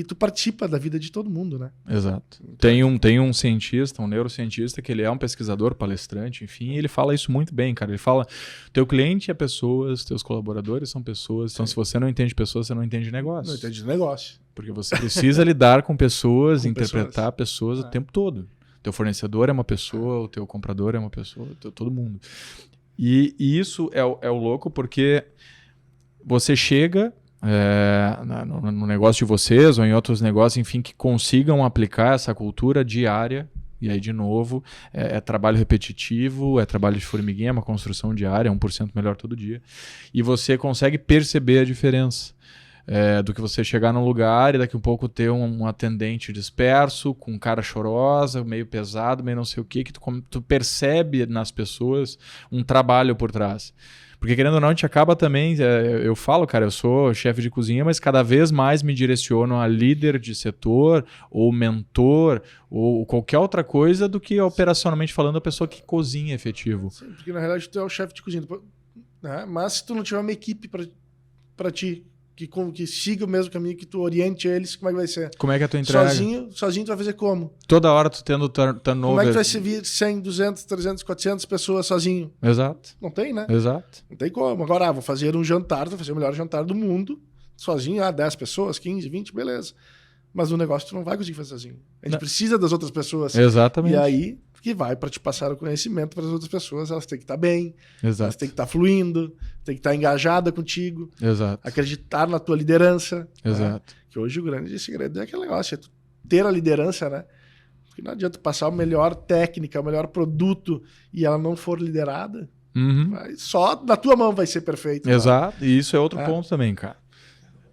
tu participa da vida de todo mundo, né? Exato. Tem um cientista, um neurocientista, que ele é um pesquisador, palestrante, enfim, e ele fala isso muito bem, cara. Ele fala, teu cliente é pessoas, teus colaboradores são pessoas, então se você não entende pessoas, você não entende negócio. Não entende negócio. Porque você precisa lidar com pessoas, interpretar pessoas o tempo todo. Teu fornecedor é uma pessoa, o teu comprador é uma pessoa, todo mundo. E isso é o louco, porque você chega no negócio de vocês ou em outros negócios, enfim, que consigam aplicar essa cultura diária. E aí, de novo, é trabalho repetitivo, é trabalho de formiguinha, é uma construção diária, 1% melhor todo dia. E você consegue perceber a diferença. do que você chegar num lugar e daqui a pouco ter um atendente disperso, com cara chorosa, meio pesado, meio não sei o quê, que tu percebe nas pessoas um trabalho por trás. Porque querendo ou não, a gente acaba também, eu falo, cara, eu sou chefe de cozinha, mas cada vez mais me direciono a líder de setor, ou mentor, ou qualquer outra coisa do que operacionalmente falando a pessoa que cozinha efetivo. Sim, porque na realidade tu é o chefe de cozinha, né? Mas se tu não tiver uma equipe para ti, que siga o mesmo caminho, que tu oriente eles, como é que vai ser? Como é que é a tua entrega? Sozinho tu vai fazer como? Toda hora tu tendo turnover. Como é que tu vai servir 100, 200, 300, 400 pessoas sozinho? Exato. Não tem, né? Exato. Não tem como. Agora, vou fazer um jantar, vou fazer o melhor jantar do mundo, sozinho, 10 pessoas, 15, 20, beleza. Mas o negócio tu não vai conseguir fazer sozinho. A gente precisa das outras pessoas. Exatamente. E aí, que vai para te passar o conhecimento para as outras pessoas, elas têm que estar bem, Exato. elas têm que estar fluindo, têm que estar engajada contigo, Exato. acreditar na tua liderança. Exato. Né? Que hoje o grande segredo é aquele negócio, é tu ter a liderança, né? Porque não adianta passar a melhor técnica, o melhor produto e ela não for liderada, só na tua mão vai ser perfeito. Exato. Né? E isso é outro ponto também, cara.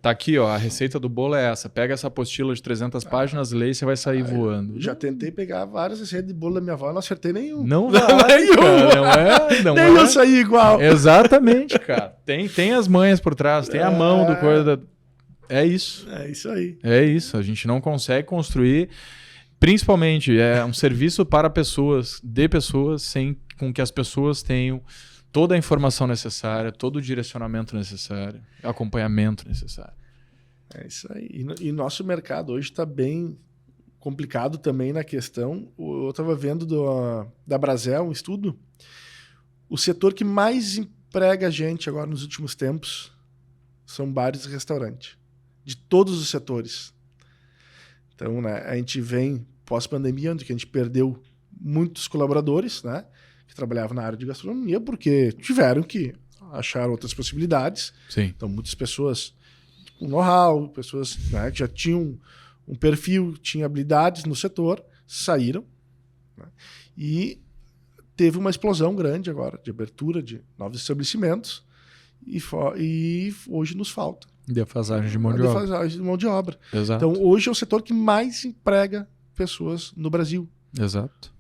Tá aqui, ó, a receita do bolo é essa. Pega essa apostila de 300 páginas, lê e você vai sair voando. Já tentei pegar várias receitas de bolo da minha avó, não acertei nenhum. Não vai, cara, não nem eu saí igual. Exatamente, cara. Tem as manhas por trás, tem a mão do coisa. É isso. É isso aí. É isso. A gente não consegue construir, principalmente, um serviço para pessoas, de pessoas, sem com que as pessoas tenham toda a informação necessária, todo o direcionamento necessário, acompanhamento necessário. É isso aí. E nosso mercado hoje está bem complicado também na questão. Eu estava vendo da Brasel um estudo. O setor que mais emprega gente agora nos últimos tempos são bares e restaurantes. De todos os setores. Então, né, a gente vem pós-pandemia, onde a gente perdeu muitos colaboradores, né? Que trabalhavam na área de gastronomia, porque tiveram que achar outras possibilidades. Sim. Então, muitas pessoas com know-how, pessoas, né, que já tinham um perfil, tinham habilidades no setor, saíram. Né, e teve uma explosão grande agora de abertura de novos estabelecimentos e hoje nos falta. Defasagem de mão de obra. Defasagem de mão de obra. Exato. Então, hoje é o setor que mais emprega pessoas no Brasil. Exato.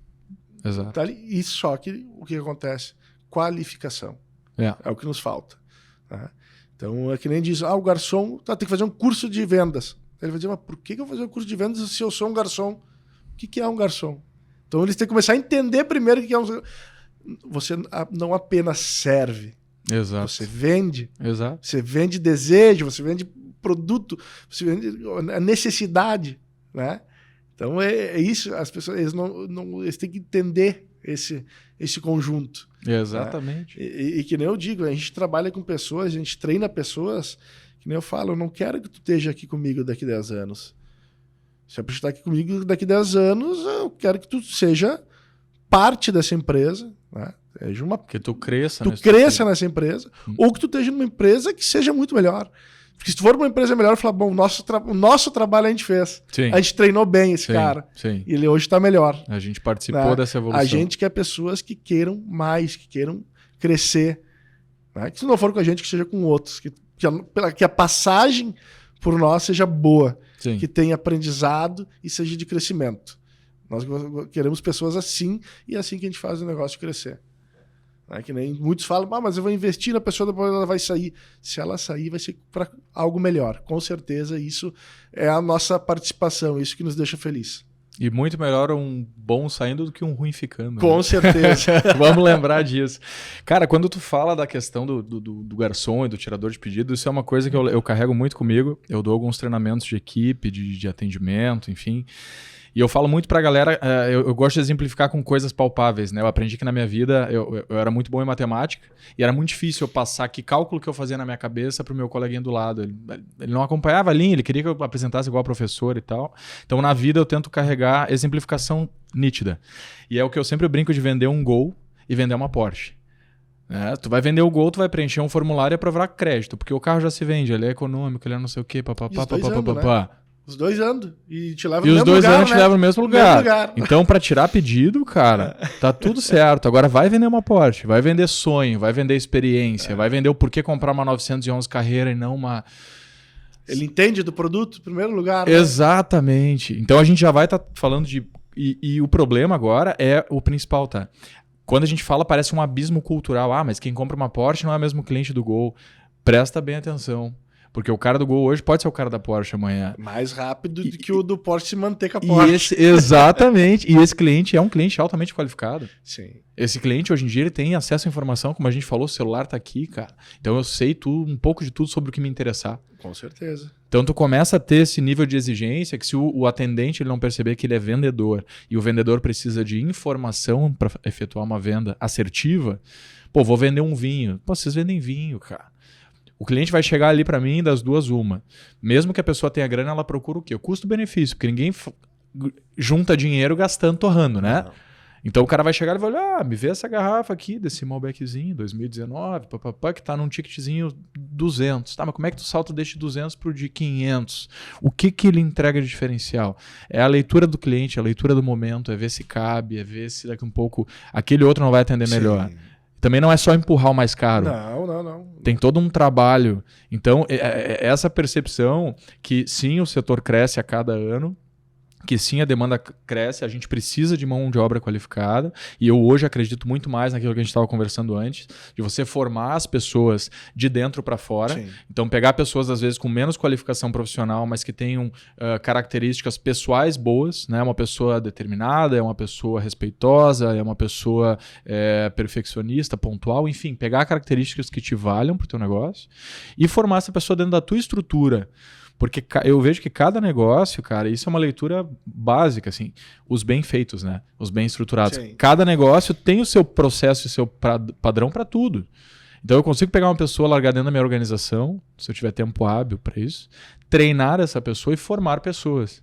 Exato. Tá ali. E só que o que acontece? Qualificação. É o que nos falta. Tá? Então, é que nem diz, o garçom tem que fazer um curso de vendas. Ele vai dizer, mas por que eu vou fazer um curso de vendas se eu sou um garçom? O que é um garçom? Então, eles têm que começar a entender primeiro o que é um... Você não apenas serve. Exato. Você vende. Exato. Você vende desejo, você vende produto, você vende a necessidade, né? Então é isso, as pessoas eles têm que entender esse conjunto. Exatamente. Né? E que nem eu digo, a gente trabalha com pessoas, a gente treina pessoas, que nem eu falo, eu não quero que tu esteja aqui comigo daqui 10 anos. Se é para estar aqui comigo daqui 10 anos, eu quero que tu seja parte dessa empresa, né? Que tu cresça nessa empresa, ou que tu esteja numa empresa que seja muito melhor. Porque se tu for uma empresa melhor, falar, bom, o nosso trabalho a gente fez. Sim. A gente treinou bem esse cara. Sim. E ele hoje está melhor. A gente participou dessa evolução. A gente quer pessoas que queiram mais, que queiram crescer. Né? Que se não for com a gente, que seja com outros. Que a passagem por nós seja boa. Sim. Que tenha aprendizado e seja de crescimento. Nós queremos pessoas assim, e é assim que a gente faz o negócio crescer. Que nem muitos falam, mas eu vou investir na pessoa, depois ela vai sair. Se ela sair, vai ser para algo melhor. Com certeza, isso é a nossa participação, isso que nos deixa feliz. E muito melhor um bom saindo do que um ruim ficando. Com certeza. Vamos lembrar disso. Cara, quando tu fala da questão do garçom e do tirador de pedido, isso é uma coisa que eu carrego muito comigo. Eu dou alguns treinamentos de equipe, de atendimento, enfim. E eu falo muito pra galera, eu gosto de exemplificar com coisas palpáveis, né? Eu aprendi que na minha vida eu era muito bom em matemática e era muito difícil eu passar que cálculo que eu fazia na minha cabeça pro meu coleguinha do lado. Ele não acompanhava a linha, ele queria que eu apresentasse igual professor e tal. Então na vida eu tento carregar exemplificação nítida. E é o que eu sempre brinco de vender um Gol e vender uma Porsche. Tu vai vender o Gol, tu vai preencher um formulário e aprovar crédito, porque o carro já se vende, ele é econômico, ele é não sei o quê, papapá. Os dois andam e te levam no mesmo lugar. E os dois anos te levam no mesmo lugar. Então, para tirar pedido, cara, tá tudo certo. Agora vai vender uma Porsche, vai vender sonho, vai vender experiência, vai vender o porquê comprar uma 911 Carreira e não uma Ele entende do produto, em primeiro lugar. Né? Exatamente. Então a gente já vai estar falando de... E o problema agora é o principal, tá? Quando a gente fala, parece um abismo cultural. Ah, mas quem compra uma Porsche não é o mesmo cliente do Gol. Presta bem atenção. Porque o cara do Gol hoje pode ser o cara da Porsche amanhã. Mais rápido do que o do Porsche se manter com a Porsche. Exatamente. E esse cliente é um cliente altamente qualificado. Sim. Esse cliente, hoje em dia, ele tem acesso à informação. Como a gente falou, o celular tá aqui, cara. Então eu sei um pouco de tudo sobre o que me interessar. Com certeza. Então tu começa a ter esse nível de exigência que se o atendente ele não perceber que ele é vendedor e o vendedor precisa de informação para efetuar uma venda assertiva, pô, vou vender um vinho. Pô, vocês vendem vinho, cara. O cliente vai chegar ali para mim das duas uma. Mesmo que a pessoa tenha grana, ela procura o quê? O custo-benefício, porque ninguém junta dinheiro gastando, torrando, né? Não. Então o cara vai chegar e vai olhar, me vê essa garrafa aqui desse Malbeczinho 2019, papapá, que tá num ticketzinho 200. Tá, mas como é que tu salta deste 200 pro de 500? O que ele entrega de diferencial? É a leitura do cliente, a leitura do momento, é ver se cabe, é ver se daqui um pouco aquele outro não vai atender melhor. Também não é só empurrar o mais caro. Não. Tem todo um trabalho. Então, essa percepção que sim, o setor cresce a cada ano, que sim, a demanda cresce, a gente precisa de mão de obra qualificada, e eu hoje acredito muito mais naquilo que a gente estava conversando antes, de você formar as pessoas de dentro para fora. Sim. Então pegar pessoas às vezes com menos qualificação profissional, mas que tenham características pessoais boas, né? Uma pessoa determinada, é uma pessoa respeitosa, é uma pessoa perfeccionista, pontual, enfim, pegar características que te valham para o teu negócio e formar essa pessoa dentro da tua estrutura. Porque eu vejo que cada negócio, cara, isso é uma leitura básica, assim, os bem feitos, né? Os bem estruturados. Sim. Cada negócio tem o seu processo e seu padrão para tudo. Então eu consigo pegar uma pessoa, largar dentro da minha organização, se eu tiver tempo hábil para isso, treinar essa pessoa e formar pessoas.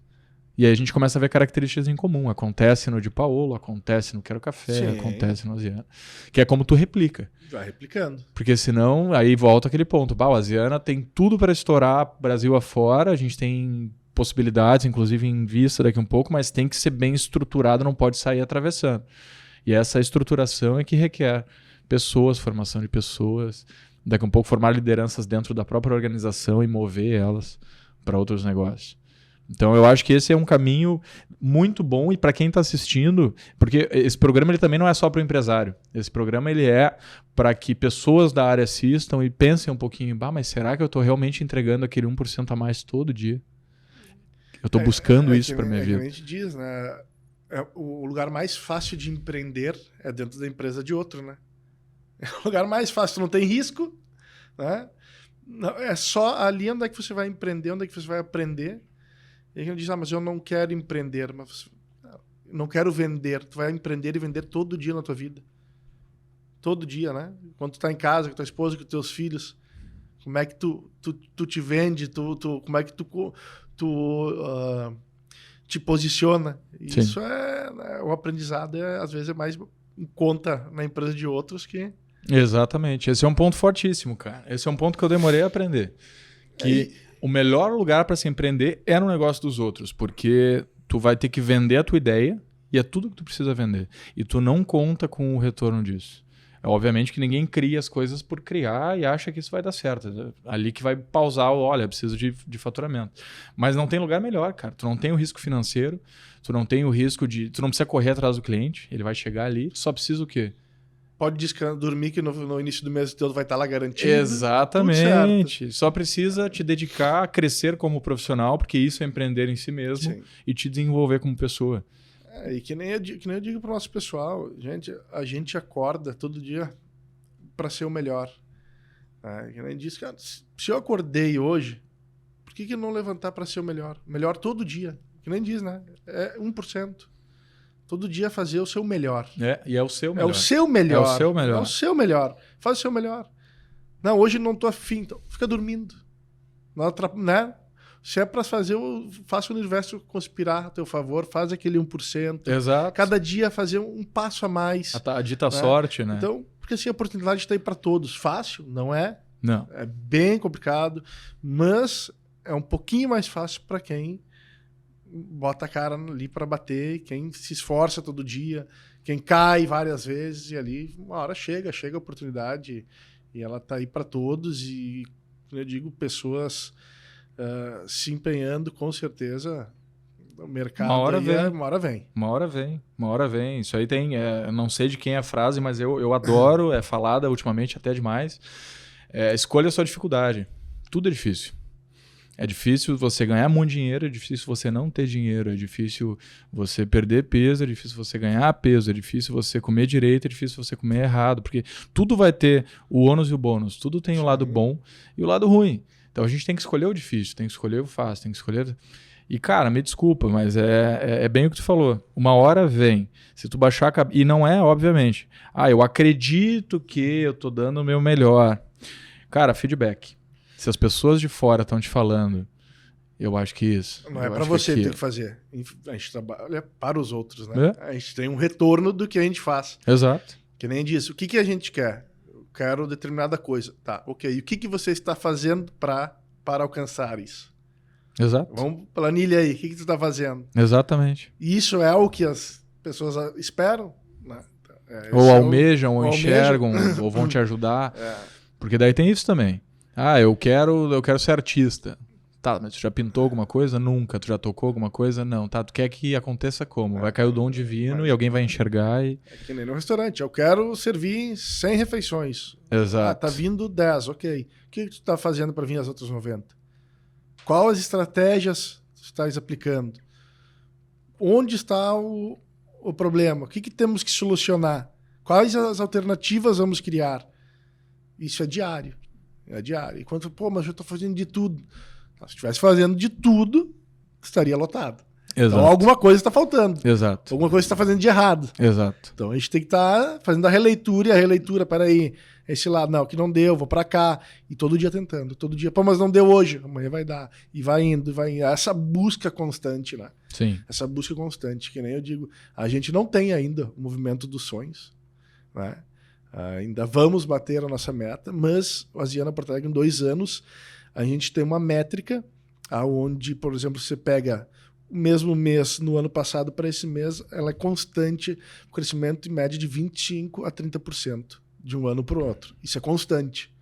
E aí a gente começa a ver características em comum. Acontece no de Paolo, acontece no Quero Café, sim, acontece no Asiana. Que é como tu replica. Vai replicando. Porque senão, aí volta aquele ponto. O Asiana tem tudo para estourar Brasil afora. A gente tem possibilidades, inclusive em vista daqui um pouco, mas tem que ser bem estruturado, não pode sair atravessando. E essa estruturação é que requer pessoas, formação de pessoas. Daqui um pouco formar lideranças dentro da própria organização e mover elas para outros negócios. Então eu acho que esse é um caminho muito bom e para quem está assistindo, porque esse programa ele também não é só para o empresário. Esse programa ele é para que pessoas da área assistam e pensem um pouquinho, mas será que eu estou realmente entregando aquele 1% a mais todo dia? Eu estou buscando isso para minha vida. A gente diz, né? O lugar mais fácil de empreender é dentro da empresa de outro, né? É o lugar mais fácil, tu não tem risco, né? Não, é só ali onde é que você vai empreender, onde é que você vai aprender. E a gente diz, mas eu não quero empreender, não quero vender. Tu vai empreender e vender todo dia na tua vida. Todo dia, né? Quando tu tá em casa com tua esposa, com teus filhos, como é que tu te vende, como é que tu te posiciona. Sim. Isso o aprendizado, às vezes, é mais em conta na empresa de outros que... Exatamente. Esse é um ponto fortíssimo, cara. Esse é um ponto que eu demorei a aprender. Que... O melhor lugar para se empreender é no negócio dos outros, porque tu vai ter que vender a tua ideia e é tudo que tu precisa vender. E tu não conta com o retorno disso. É obviamente que ninguém cria as coisas por criar e acha que isso vai dar certo. É ali que vai pausar, olha, preciso de faturamento. Mas não tem lugar melhor, cara. Tu não tem o risco financeiro, tu não tem o risco de... Tu não precisa correr atrás do cliente, ele vai chegar ali, tu só precisa o quê? Pode dormir que no início do mês todo vai estar lá garantido. Exatamente. Só precisa te dedicar a crescer como profissional, porque isso é empreender em si mesmo. Sim. E te desenvolver como pessoa. E que nem eu digo para o nosso pessoal, a gente acorda todo dia para ser o melhor. Que nem diz, cara, se eu acordei hoje, por que não levantar para ser o melhor? Melhor todo dia. Que nem diz, né? É 1%. Todo dia fazer o seu melhor. E é o seu melhor. É o seu melhor. É o seu melhor. É o seu melhor. Faz o seu melhor. Não, hoje não tô afim. Então fica dormindo. Não, né? Se é para fazer, faça o universo conspirar a teu favor, faz aquele 1%. Exato. Cada dia fazer um passo a mais. A dita sorte, né? Então, porque assim, a oportunidade está aí para todos. Fácil? Não é? Não. É bem complicado, mas é um pouquinho mais fácil para quem bota a cara ali para bater, quem se esforça todo dia, quem cai várias vezes e ali uma hora chega a oportunidade e ela tá aí para todos e, como eu digo, pessoas se empenhando, com certeza, o mercado Uma hora vem. uma hora vem. Uma hora vem. Isso aí tem, eu não sei de quem é a frase, mas eu adoro, é falada ultimamente até demais. Escolha a sua dificuldade. Tudo é difícil. É difícil você ganhar muito dinheiro, é difícil você não ter dinheiro, é difícil você perder peso, é difícil você ganhar peso, é difícil você comer direito, é difícil você comer errado, porque tudo vai ter o ônus e o bônus, tudo tem o lado bom e o lado ruim. Então a gente tem que escolher o difícil, tem que escolher o fácil, tem que escolher... E cara, me desculpa, mas é bem o que tu falou. Uma hora vem. Se tu baixar a cabeça... E não é, obviamente. Eu acredito que eu tô dando o meu melhor. Cara, feedback. Se as pessoas de fora estão te falando, eu acho que isso. Não é para você ter que fazer. A gente trabalha para os outros, né? A gente tem um retorno do que a gente faz. Exato. Que nem disse. O que a gente quer? Eu quero determinada coisa. Tá, ok. E o que você está fazendo para alcançar isso? Exato. Vamos planilha aí. O que tu está fazendo? Exatamente. E isso é o que as pessoas esperam, né? Ou almejam, ou enxergam, ou vão te ajudar. Porque daí tem isso também. Eu quero ser artista. Tá, mas tu já pintou alguma coisa? Nunca. Tu já tocou alguma coisa? Não. Tá, tu quer que aconteça como? Vai cair o dom divino e alguém vai enxergar e... É que nem no restaurante. Eu quero servir 100 refeições. Exato. Tá vindo 10, ok. O que tu tá fazendo para vir as outras 90? Quais estratégias tu estás aplicando? Onde está o problema? O que temos que solucionar? Quais as alternativas vamos criar? Isso é diário. É diário. Enquanto, mas eu estou fazendo de tudo. Se estivesse fazendo de tudo, estaria lotado. Exato. Então alguma coisa está faltando. Exato. Alguma coisa está fazendo de errado. Exato. Então a gente tem que estar fazendo a releitura, e a releitura, peraí, esse lado, não, que não deu, vou para cá. E todo dia tentando, todo dia, mas não deu hoje, amanhã vai dar. E vai indo, vai indo. Essa busca constante, né? Sim. Essa busca constante, que nem eu digo, a gente não tem ainda o movimento dos sonhos, né? Ainda vamos bater a nossa meta, mas o Asiana Porto Alegre, em 2 anos, a gente tem uma métrica onde, por exemplo, você pega o mesmo mês no ano passado para esse mês, ela é constante, o crescimento em média de 25% a 30% de um ano para o outro. Isso é constante.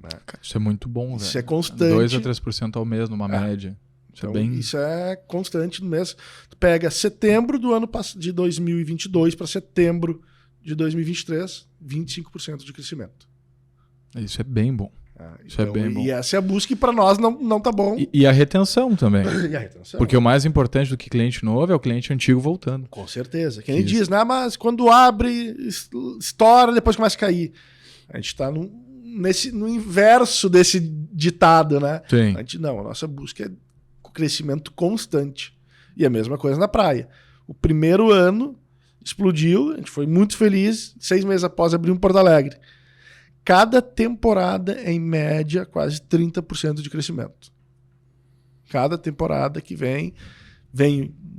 Né? Isso é muito bom, velho. Isso é constante. 2% a 3% ao mês, numa média. Isso, então, é bem... isso é constante no mês. Tu pega setembro do ano de 2022 para setembro de 2023, 25% de crescimento. Isso é bem bom. Isso então, é bem bom. E essa é a busca e para nós não tá bom. E a retenção também. E a retenção. Porque o mais importante do que cliente novo é o cliente antigo voltando. Com certeza. Quem diz, né? Mas quando abre, estoura, depois começa a cair. A gente está no inverso desse ditado, né? Sim. A nossa busca é crescimento constante. E a mesma coisa na praia. O primeiro ano explodiu, a gente foi muito feliz, 6 meses após abrir um Porto Alegre. Cada temporada, em média, quase 30% de crescimento. Cada temporada que vem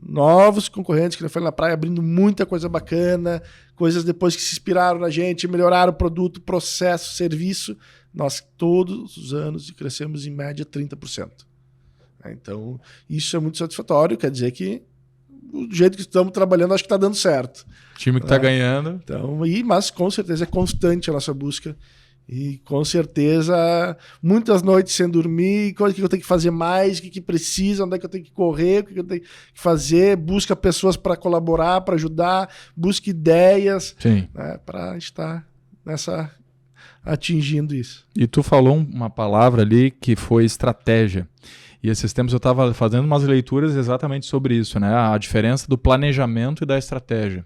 novos concorrentes que foi na praia abrindo muita coisa bacana, coisas depois que se inspiraram na gente, melhoraram o produto, processo, serviço. Nós todos os anos crescemos em média 30%. Então, isso é muito satisfatório, quer dizer que do jeito que estamos trabalhando, acho que está dando certo. O time que está ganhando. Então, mas com certeza é constante a nossa busca. E com certeza, muitas noites sem dormir, coisa que eu tenho que fazer mais, o que precisa, onde é que eu tenho que correr, o que eu tenho que fazer, busca pessoas para colaborar, para ajudar, busca ideias, né, para estar atingindo isso. E tu falou uma palavra ali que foi estratégia. E esses tempos eu estava fazendo umas leituras exatamente sobre isso, né? A diferença do planejamento e da estratégia.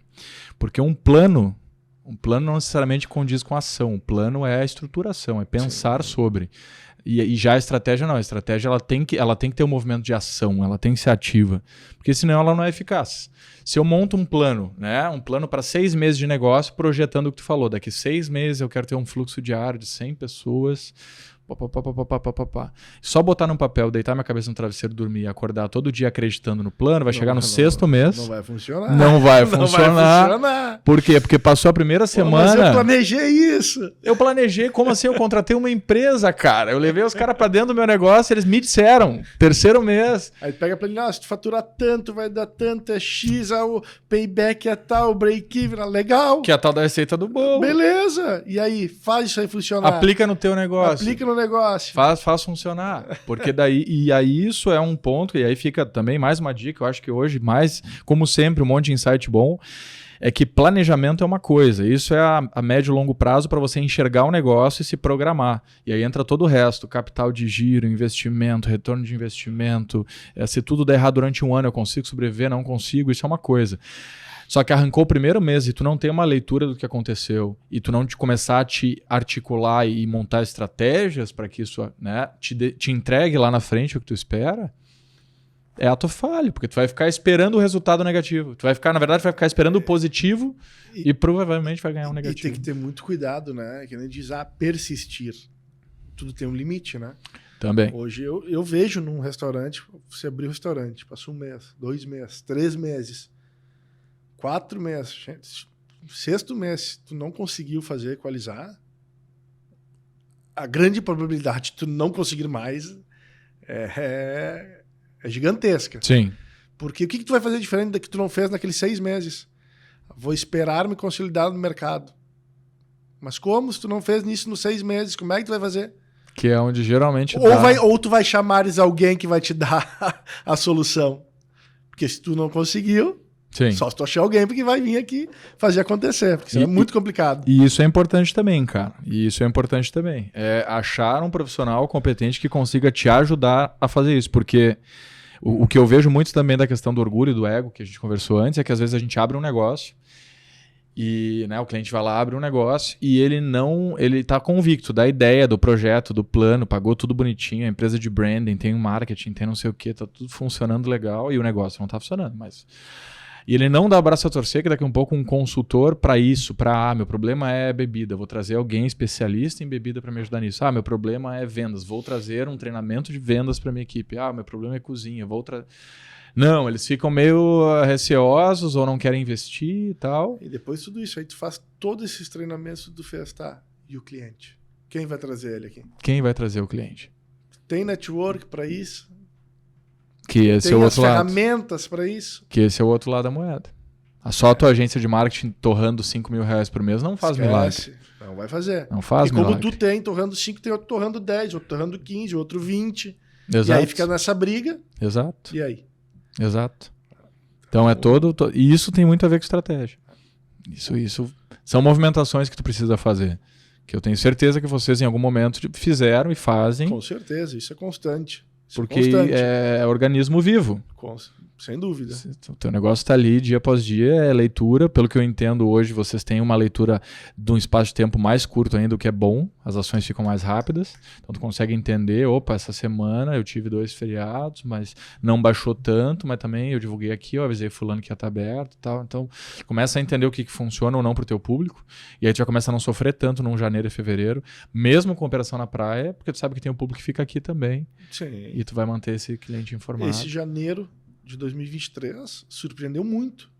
Porque um plano não necessariamente condiz com a ação. O plano é a estruturação, é pensar sobre. E já a estratégia não. A estratégia ela tem que ter um movimento de ação, ela tem que ser ativa. Porque senão ela não é eficaz. Se eu monto um plano, né? Um plano para 6 meses de negócio, projetando o que tu falou. Daqui 6 meses eu quero ter um fluxo diário de 100 pessoas... Só botar num papel, deitar minha cabeça no travesseiro, dormir e acordar todo dia acreditando no plano, vai chegar no 6º mês. Não vai funcionar. Não vai funcionar. Por quê? Porque passou a primeira semana. Mas eu planejei isso. Eu planejei, como assim? Eu contratei uma empresa, cara. Eu levei os caras pra dentro do meu negócio, eles me disseram. 3º mês. Aí pega pra ele, se tu faturar tanto, vai dar tanto, é X, o payback é tal, o break-even, legal. Que é a tal da receita do bolo. Beleza. E aí, faz isso aí funcionar. Aplica no teu negócio. Aplica no negócio. Faz funcionar. Porque daí, e aí isso é um ponto, e aí fica também mais uma dica, eu acho que hoje, mais, como sempre, um monte de insight bom, é que planejamento é uma coisa, isso é a médio e longo prazo para você enxergar o negócio e se programar. E aí entra todo o resto, capital de giro, investimento, retorno de investimento, se tudo der errado durante um ano eu consigo sobreviver, não consigo, isso é uma coisa. Só que arrancou o primeiro mês e tu não tem uma leitura do que aconteceu e tu não começar a te articular e montar estratégias para que isso, né, te entregue lá na frente o que tu espera, é ato falho, porque tu vai ficar esperando o resultado negativo. Tu vai ficar, na verdade, vai ficar esperando o positivo e provavelmente vai ganhar um negativo. E tem que ter muito cuidado, né? Que nem diz, persistir. Tudo tem um limite, né? Também. Hoje eu vejo num restaurante, você abrir um restaurante, passou 1 mês, 2 meses, 3 meses, 4 meses, gente, 6º mês, tu não conseguiu fazer equalizar, a grande probabilidade de tu não conseguir mais é gigantesca. Sim. Porque o que tu vai fazer diferente do que tu não fez naqueles 6 meses? Vou esperar me consolidar no mercado. Mas como? Se tu não fez nisso nos 6 meses, como é que tu vai fazer? Que é onde geralmente ou tu vai chamares alguém que vai te dar a solução. Porque se tu não conseguiu, Sim. Só se tu achar alguém porque vai vir aqui fazer acontecer. Porque isso é muito complicado. E isso é importante também, cara. E isso é importante também. É achar um profissional competente que consiga te ajudar a fazer isso. Porque o que eu vejo muito também da questão do orgulho e do ego, que a gente conversou antes, é que às vezes a gente abre um negócio e, né, o cliente vai lá, abre um negócio e ele tá convicto da ideia, do projeto, do plano, pagou tudo bonitinho, a empresa de branding, tem um marketing, tem não sei o que, tá tudo funcionando legal e o negócio não tá funcionando, mas... E ele não dá o braço a torcer que daqui a um pouco um consultor para isso, meu problema é bebida, vou trazer alguém especialista em bebida para me ajudar nisso. Meu problema é vendas, vou trazer um treinamento de vendas para minha equipe. Meu problema é cozinha, Não, eles ficam meio receosos ou não querem investir e tal. E depois de tudo isso, aí tu faz todos esses treinamentos do Festar e o cliente. Quem vai trazer ele aqui? Quem vai trazer o cliente? Tem network para isso? Que esse é o outro lado. Tem as ferramentas para isso? Que esse é o outro lado da moeda. Só a tua agência de marketing torrando R$5.000 por mês não faz milagre. Não vai fazer. Não faz milagre. E como tu tem torrando 5, tem outro torrando 10, outro torrando 15, outro 20. Exato. E aí fica nessa briga. Exato. E aí? Exato. Então é todo... E isso tem muito a ver com estratégia. Isso são movimentações que tu precisa fazer. Que eu tenho certeza que vocês em algum momento fizeram e fazem. Com certeza, isso é constante. Porque é organismo vivo. Sem dúvida. O teu negócio está ali dia após dia, é leitura. Pelo que eu entendo hoje, vocês têm uma leitura de um espaço de tempo mais curto ainda, o que é bom. As ações ficam mais rápidas. Então tu consegue entender, essa semana eu tive 2 feriados, mas não baixou tanto, mas também eu divulguei aqui, eu avisei fulano que ia estar aberto e tal. Então começa a entender o que funciona ou não para o teu público. E aí tu já começa a não sofrer tanto num janeiro e fevereiro, mesmo com operação na praia, porque tu sabe que tem um público que fica aqui também. Sim. E tu vai manter esse cliente informado. Esse janeiro de 2023 surpreendeu muito.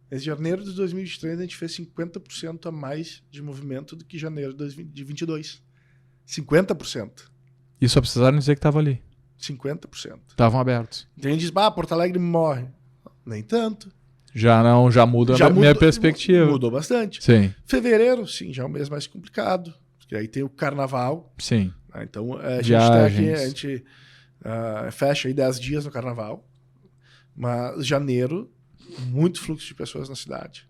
Esse janeiro de 2023 a gente fez 50% a mais de movimento do que janeiro de 2022. 50%. E só precisaram dizer que estava ali. 50%. Estavam abertos. Tem gente diz, Porto Alegre morre. Nem tanto. Já muda a minha perspectiva. Mudou bastante. Sim. Fevereiro, sim, já é um mês mais complicado. Porque aí tem o carnaval. Sim. Então a gente está aqui, a gente fecha aí 10 dias no carnaval. Mas janeiro, muito fluxo de pessoas na cidade.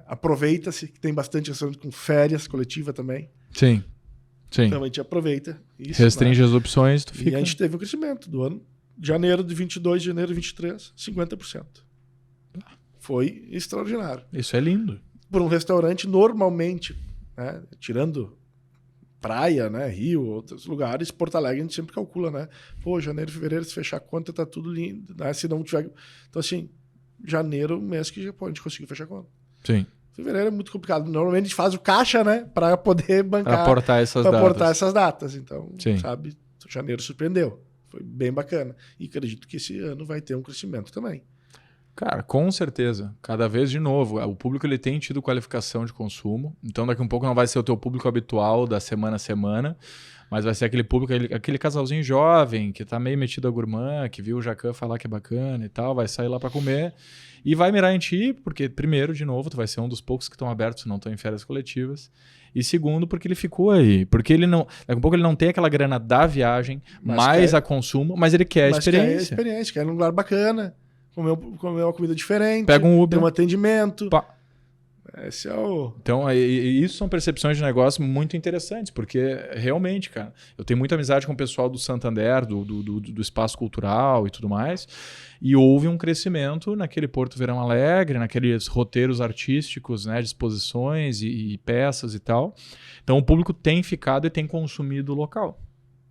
Aproveita-se que tem bastante restaurante com férias coletiva também. Sim. Então a gente aproveita isso. Restringe as opções, tu fica... E a gente teve um crescimento do ano. Janeiro de 22, janeiro de 23, 50%. Foi extraordinário. Isso é lindo. Por um restaurante, normalmente, tirando praia, Rio, outros lugares, Porto Alegre a gente sempre calcula, janeiro, fevereiro, se fechar a conta, tá tudo lindo, se não tiver... Então, assim, janeiro, mês que a gente conseguiu fechar a conta. Sim. Fevereiro é muito complicado. Normalmente a gente faz o caixa, para poder bancar... Para aportar essas datas. Então, sim, sabe, janeiro surpreendeu. Foi bem bacana. E acredito que esse ano vai ter um crescimento também. Cara, com certeza. Cada vez de novo. O público ele tem tido qualificação de consumo. Então daqui a um pouco não vai ser o teu público habitual da semana a semana, mas vai ser aquele público, aquele casalzinho jovem que tá meio metido a gourmand, que viu o Jacan falar que é bacana e tal, vai sair lá para comer e vai mirar em ti, porque primeiro, de novo, tu vai ser um dos poucos que estão abertos, não estão em férias coletivas. E segundo, porque ele ficou aí. Porque ele não. Daqui a pouco ele não tem aquela grana da viagem, mais a consumo, mas ele quer a experiência. Quer a experiência, quer um lugar bacana, comer uma comida diferente, pega um Uber, ter um atendimento. Esse é o... Então, isso são percepções de negócio muito interessantes, porque realmente, cara, eu tenho muita amizade com o pessoal do Santander, do espaço cultural e tudo mais, e houve um crescimento naquele Porto Verão Alegre, naqueles roteiros artísticos, né, de exposições e peças e tal. Então, o público tem ficado e tem consumido o local.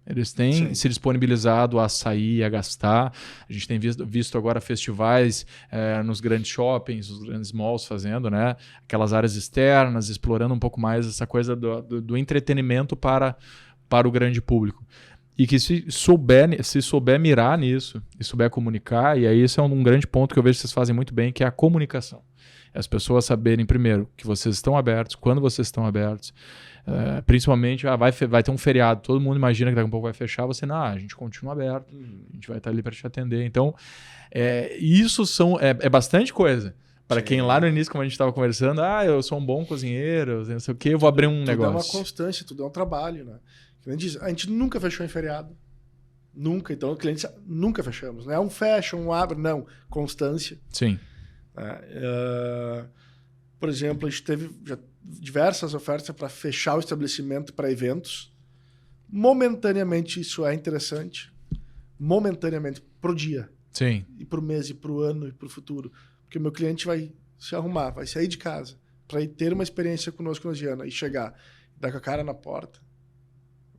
Eles têm se disponibilizado a sair, a gastar. A gente tem visto agora festivais nos grandes shoppings, nos grandes malls fazendo, né? Aquelas áreas externas, explorando um pouco mais essa coisa do entretenimento para o grande público. E que se souber mirar nisso e souber comunicar, e aí isso é um grande ponto que eu vejo que vocês fazem muito bem, que é a comunicação. As pessoas saberem, primeiro, que vocês estão abertos, quando vocês estão abertos. Principalmente, vai ter um feriado, todo mundo imagina que daqui a pouco vai fechar, você, não, a gente continua aberto, a gente vai estar ali para te atender. Então, isso é bastante coisa. Para quem lá no início, como a gente estava conversando, eu sou um bom cozinheiro, não sei o que, eu vou abrir um negócio. Tudo é uma constância, tudo é um trabalho, né? A gente nunca fechou em feriado. Nunca. Então, o cliente nunca fechamos. Não é um fecha, um abre, não. Constância. Sim. Por exemplo, a gente teve já diversas ofertas para fechar o estabelecimento para eventos. Momentaneamente isso é interessante. Momentaneamente, pro dia. Sim. E pro mês, e pro ano, e pro futuro. Porque o meu cliente vai se arrumar, vai sair de casa para ir ter uma experiência conosco na Giana e chegar, dar com a cara na porta.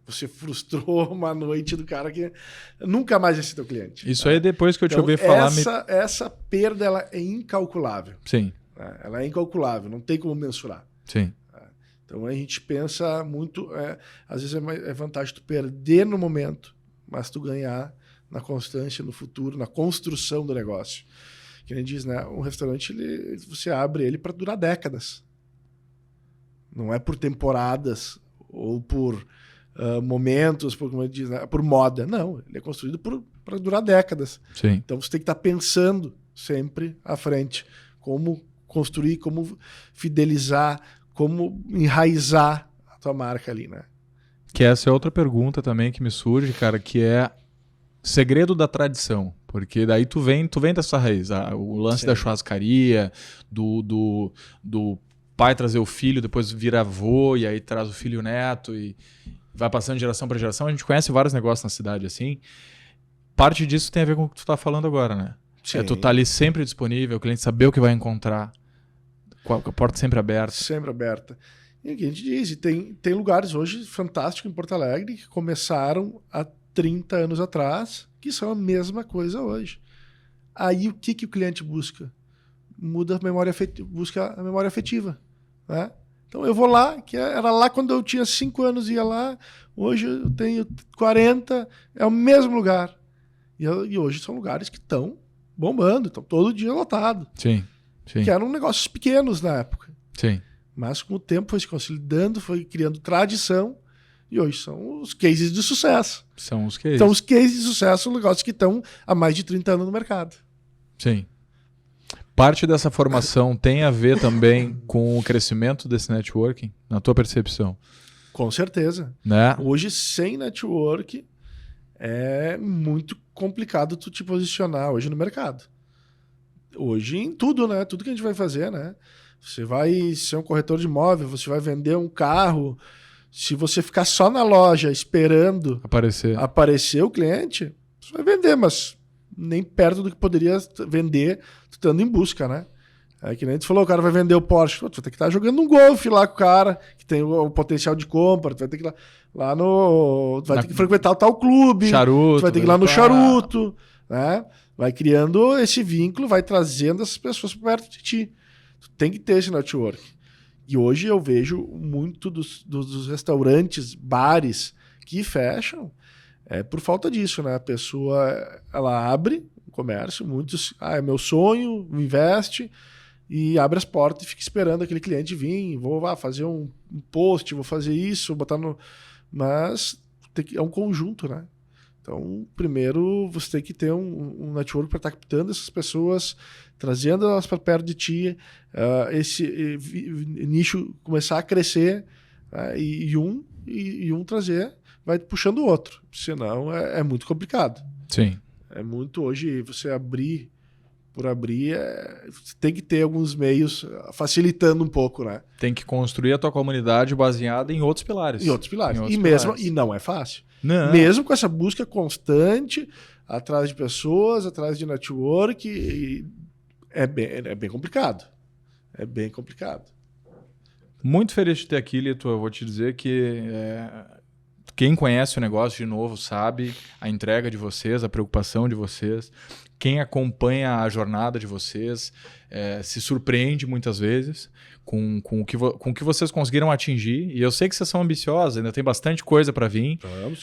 Você frustrou uma noite do cara que nunca mais vai ser teu cliente. Isso aí depois que eu te ouvi falar... Essa perda ela é incalculável. Sim. Ela é incalculável, não tem como mensurar. Sim. Então a gente pensa muito... às vezes é vantagem tu perder no momento, mas tu ganhar na constância, no futuro, na construção do negócio. Que nem diz, né? Um restaurante, você abre ele para durar décadas. Não é por temporadas ou por... momentos, como ele diz, né? Por moda. Não, ele é construído para durar décadas. Sim. Então você tem que estar pensando sempre à frente como construir, como fidelizar, como enraizar a tua marca ali, né? Que essa é outra pergunta também que me surge, cara, que é segredo da tradição. Porque daí tu vem dessa raiz. O lance da churrascaria, do pai trazer o filho, depois vira avô, e aí traz o filho e o neto, e vai passando de geração para geração. A gente conhece vários negócios na cidade assim. Parte disso tem a ver com o que tu tá falando agora, né? Tu tá ali sempre disponível, o cliente saber o que vai encontrar, com a porta sempre aberta. Sempre aberta. E o que a gente diz, tem lugares hoje fantásticos em Porto Alegre que começaram há 30 anos atrás, que são a mesma coisa hoje. Aí o que o cliente busca? Muda a memória afetiva, busca a memória afetiva, né? Então eu vou lá, que era lá quando eu tinha 5 anos, ia lá, hoje eu tenho 40, é o mesmo lugar. E hoje são lugares que estão bombando, estão todo dia lotado. Sim. Que eram negócios pequenos na época. Sim. Mas com o tempo foi se consolidando, foi criando tradição, e hoje são os cases de sucesso. São os cases. Então os cases de sucesso são negócios que estão há mais de 30 anos no mercado. Sim. Parte dessa formação tem a ver também com o crescimento desse networking, na tua percepção? Com certeza. Né? Hoje, sem network, é muito complicado tu te posicionar hoje no mercado. Hoje em tudo, né? Tudo que a gente vai fazer, né? Você vai ser um corretor de imóvel, você vai vender um carro. Se você ficar só na loja esperando aparecer o cliente, você vai vender, mas nem perto do que poderia vender tu estando em busca, né? É que nem tu falou, o cara vai vender o Porsche. Tu vai ter que estar jogando um golfe lá com o cara, que tem o potencial de compra. Tu vai ter que ir lá no... Tu vai ter que frequentar o tal clube. Charuto. Tu vai ter que ir lá no charuto, né? Vai criando esse vínculo, vai trazendo essas pessoas perto de ti. Tu tem que ter esse network. E hoje eu vejo muito dos restaurantes, bares que fecham por falta disso, né? A pessoa, ela abre no comércio, muitos, é meu sonho, investe e abre as portas e fica esperando aquele cliente vir, vou fazer um post, vou fazer isso, botar no... Mas é um conjunto, né? Então, primeiro você tem que ter um network para estar captando essas pessoas, trazendo elas para perto de ti, esse nicho começar a crescer, e um trazer, vai puxando o outro. Senão é muito complicado. Sim. É muito hoje, você abrir por abrir, você tem que ter alguns meios facilitando um pouco, né? Tem que construir a tua comunidade baseada em outros pilares. E não é fácil. Não. Mesmo com essa busca constante, atrás de pessoas, atrás de network, é bem complicado. É bem complicado. Muito feliz de ter aqui, Lito. Eu vou te dizer que quem conhece o negócio de novo sabe a entrega de vocês, a preocupação de vocês. Quem acompanha a jornada de vocês se surpreende muitas vezes com o que vocês conseguiram atingir. E eu sei que vocês são ambiciosos, ainda tem bastante coisa para vir,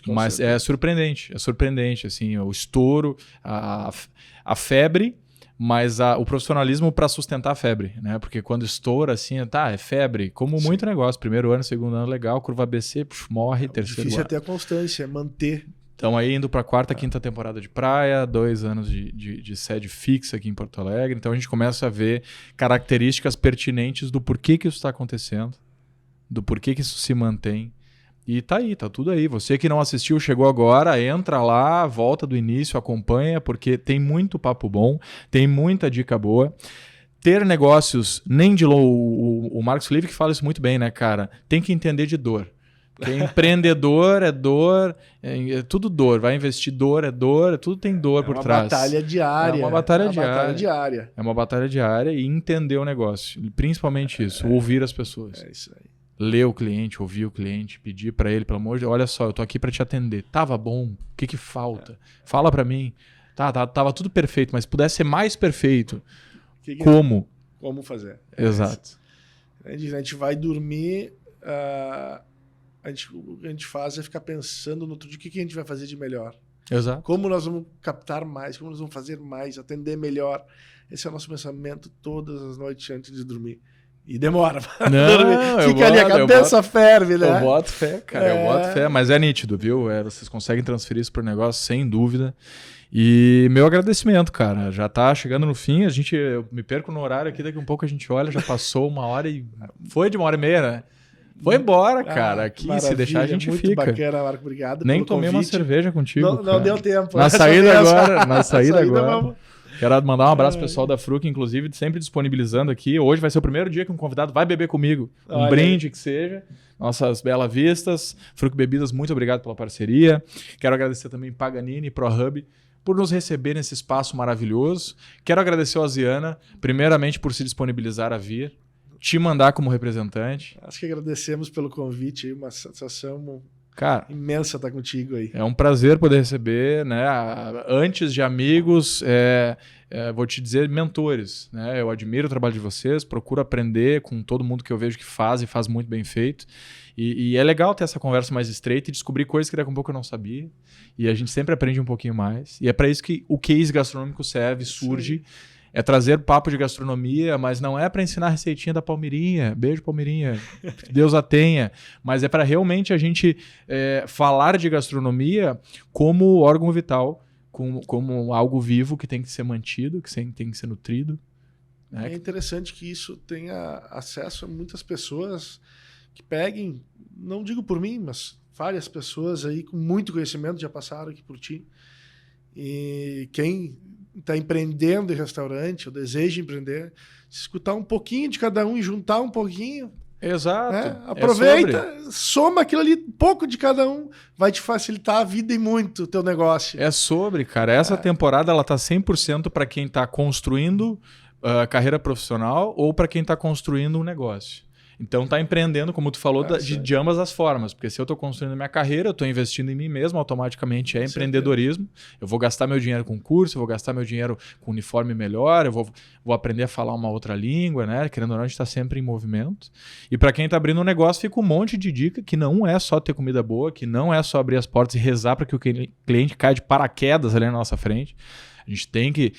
mas é surpreendente. É surpreendente assim, o estouro, a febre, mas o profissionalismo para sustentar a febre, né? Porque quando estoura assim, é febre, como muito negócio. Primeiro ano, segundo ano, legal, curva ABC, morre, terceiro ano. Difícil é ter a constância, manter. Então aí indo para a quarta, quinta temporada de praia, 2 anos de sede fixa aqui em Porto Alegre. Então a gente começa a ver características pertinentes do porquê que isso está acontecendo, do porquê que isso se mantém. E tá aí, tá tudo aí. Você que não assistiu, chegou agora, entra lá, volta do início, acompanha, porque tem muito papo bom, tem muita dica boa. Ter negócios, nem de o Marcos Live que fala isso muito bem, né, cara? Tem que entender de dor. Porque empreendedor é dor, é tudo dor. Vai investir dor, tudo tem dor por trás. É uma batalha diária. É uma batalha diária. É uma batalha diária e entender o negócio. Principalmente isso, ouvir as pessoas. É isso aí. Ler o cliente, ouvir o cliente, pedir para ele, pelo amor de Deus, olha só, eu tô aqui para te atender. Tava bom? O que falta? Fala para mim. Tava tudo perfeito, mas se pudesse ser mais perfeito, como? Como fazer. Exato. A gente vai dormir... O que a gente faz é ficar pensando no outro dia o que a gente vai fazer de melhor. Exato. Como nós vamos captar mais, como nós vamos fazer mais, atender melhor. Esse é o nosso pensamento todas as noites antes de dormir. E demora pra dormir. Fica ali, a cabeça ferve, né? Eu boto fé, cara. Eu boto fé, mas é nítido, viu? Vocês conseguem transferir isso pro negócio sem dúvida. E meu agradecimento, cara. Já tá chegando no fim. Eu me perco no horário aqui, daqui a um pouco a gente olha, já passou 1h e... Foi de 1h30, né? Foi embora, cara. Aqui, se deixar, a gente muito fica. Muito bacana, Marco. Obrigado Nem pelo tomei convite. uma cerveja contigo. Não deu tempo. Na saída agora. Vamos... Quero mandar um abraço pro pessoal da Fruc, inclusive, sempre disponibilizando aqui. Hoje vai ser o primeiro dia que um convidado vai beber comigo. Um brinde que seja. Nossas Belas Vistas. Fruc Bebidas, muito obrigado pela parceria. Quero agradecer também Paganini e ProHub por nos receber nesse espaço maravilhoso. Quero agradecer ao Aziana, primeiramente por se disponibilizar a vir. Te mandar como representante. Acho que agradecemos pelo convite, uma sensação imensa estar contigo aí. É um prazer poder receber, né? Antes de amigos, vou te dizer mentores, né? Eu admiro o trabalho de vocês, procuro aprender com todo mundo que eu vejo que faz e faz muito bem feito. E é legal ter essa conversa mais estreita e descobrir coisas que daqui a pouco eu não sabia. E a gente sempre aprende um pouquinho mais. E é para isso que o Case Gastronômico serve, surge. É trazer papo de gastronomia, mas não é para ensinar a receitinha da Palmeirinha. Beijo, Palmeirinha. Que Deus a tenha. Mas é para realmente a gente falar de gastronomia como órgão vital, como algo vivo que tem que ser mantido, que tem que ser nutrido. Né? É interessante que isso tenha acesso a muitas pessoas que peguem, não digo por mim, mas várias pessoas aí com muito conhecimento já passaram aqui por ti. E quem está empreendendo em restaurante, ou deseja empreender, se escutar um pouquinho de cada um e juntar um pouquinho. Exato. Né? Aproveita, soma aquilo ali, um pouco de cada um, vai te facilitar a vida e muito o teu negócio. É sobre, cara. Essa temporada ela tá 100% para quem está construindo carreira profissional ou para quem está construindo um negócio. Então tá empreendendo, como tu falou, de ambas as formas. Porque se eu tô construindo minha carreira, eu tô investindo em mim mesmo, automaticamente é empreendedorismo. Eu vou gastar meu dinheiro com curso, eu vou gastar meu dinheiro com uniforme melhor, eu vou aprender a falar uma outra língua, né? Querendo ou não, a gente tá sempre em movimento. E para quem tá abrindo um negócio, fica um monte de dica que não é só ter comida boa, que não é só abrir as portas e rezar para que o cliente caia de paraquedas ali na nossa frente. A gente tem que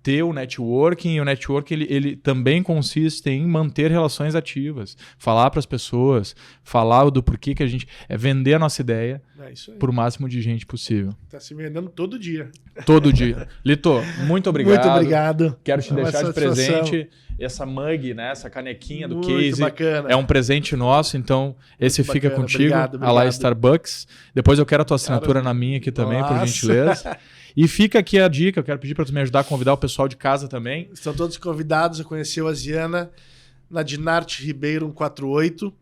ter o networking, e o networking ele também consiste em manter relações ativas, falar para as pessoas, falar do porquê que a gente vender a nossa ideia para o máximo de gente possível. Tá se vendendo todo dia. Todo dia. Lito, muito obrigado. Muito obrigado. Quero te deixar de presente essa mug, né, essa canequinha do muito Case. Bacana. É um presente nosso, então esse muito fica bacana. contigo. Obrigado. A lá Starbucks. Depois eu quero a tua assinatura na minha aqui também, por gentileza. E fica aqui a dica, eu quero pedir para tu me ajudar a convidar o pessoal de casa também. Estão todos convidados a conhecer o Asiana na Dinarte Ribeiro 148.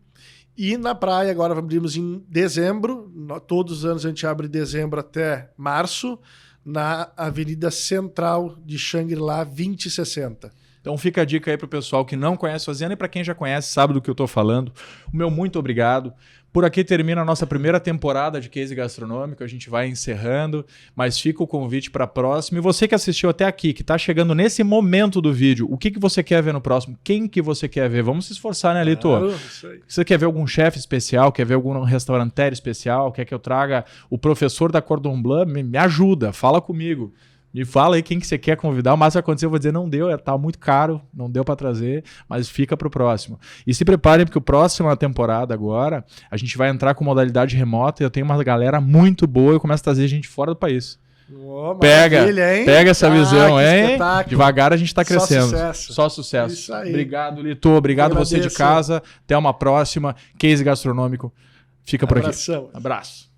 E na praia, agora abrimos em dezembro. Todos os anos a gente abre em dezembro até março, na Avenida Central de Xangri-Lá 2060. Então fica a dica aí para o pessoal que não conhece o Asiana e para quem já conhece, sabe do que eu estou falando. O meu muito obrigado. Por aqui termina a nossa primeira temporada de Case Gastronômico, a gente vai encerrando, mas fica o convite para a próxima. E você que assistiu até aqui, que está chegando nesse momento do vídeo, o que você quer ver no próximo? Quem que você quer ver? Vamos se esforçar, né, Lito? Você quer ver algum chefe especial? Quer ver algum restauranteiro especial? Quer que eu traga o professor da Cordon Bleu? Me ajuda, fala comigo. Me fala aí quem que você quer convidar. O máximo que aconteceu, eu vou dizer, não deu, tá muito caro, não deu para trazer, mas fica pro próximo. E se preparem, porque o próximo temporada agora, a gente vai entrar com modalidade remota e eu tenho uma galera muito boa e eu começo a trazer gente fora do país. Pega essa visão, hein? Espetáculo. Devagar a gente tá crescendo. Só sucesso. Isso aí. Obrigado, Lito. Obrigado você de casa. Até uma próxima. Case Gastronômico. Fica por aqui. Abração. Abraço.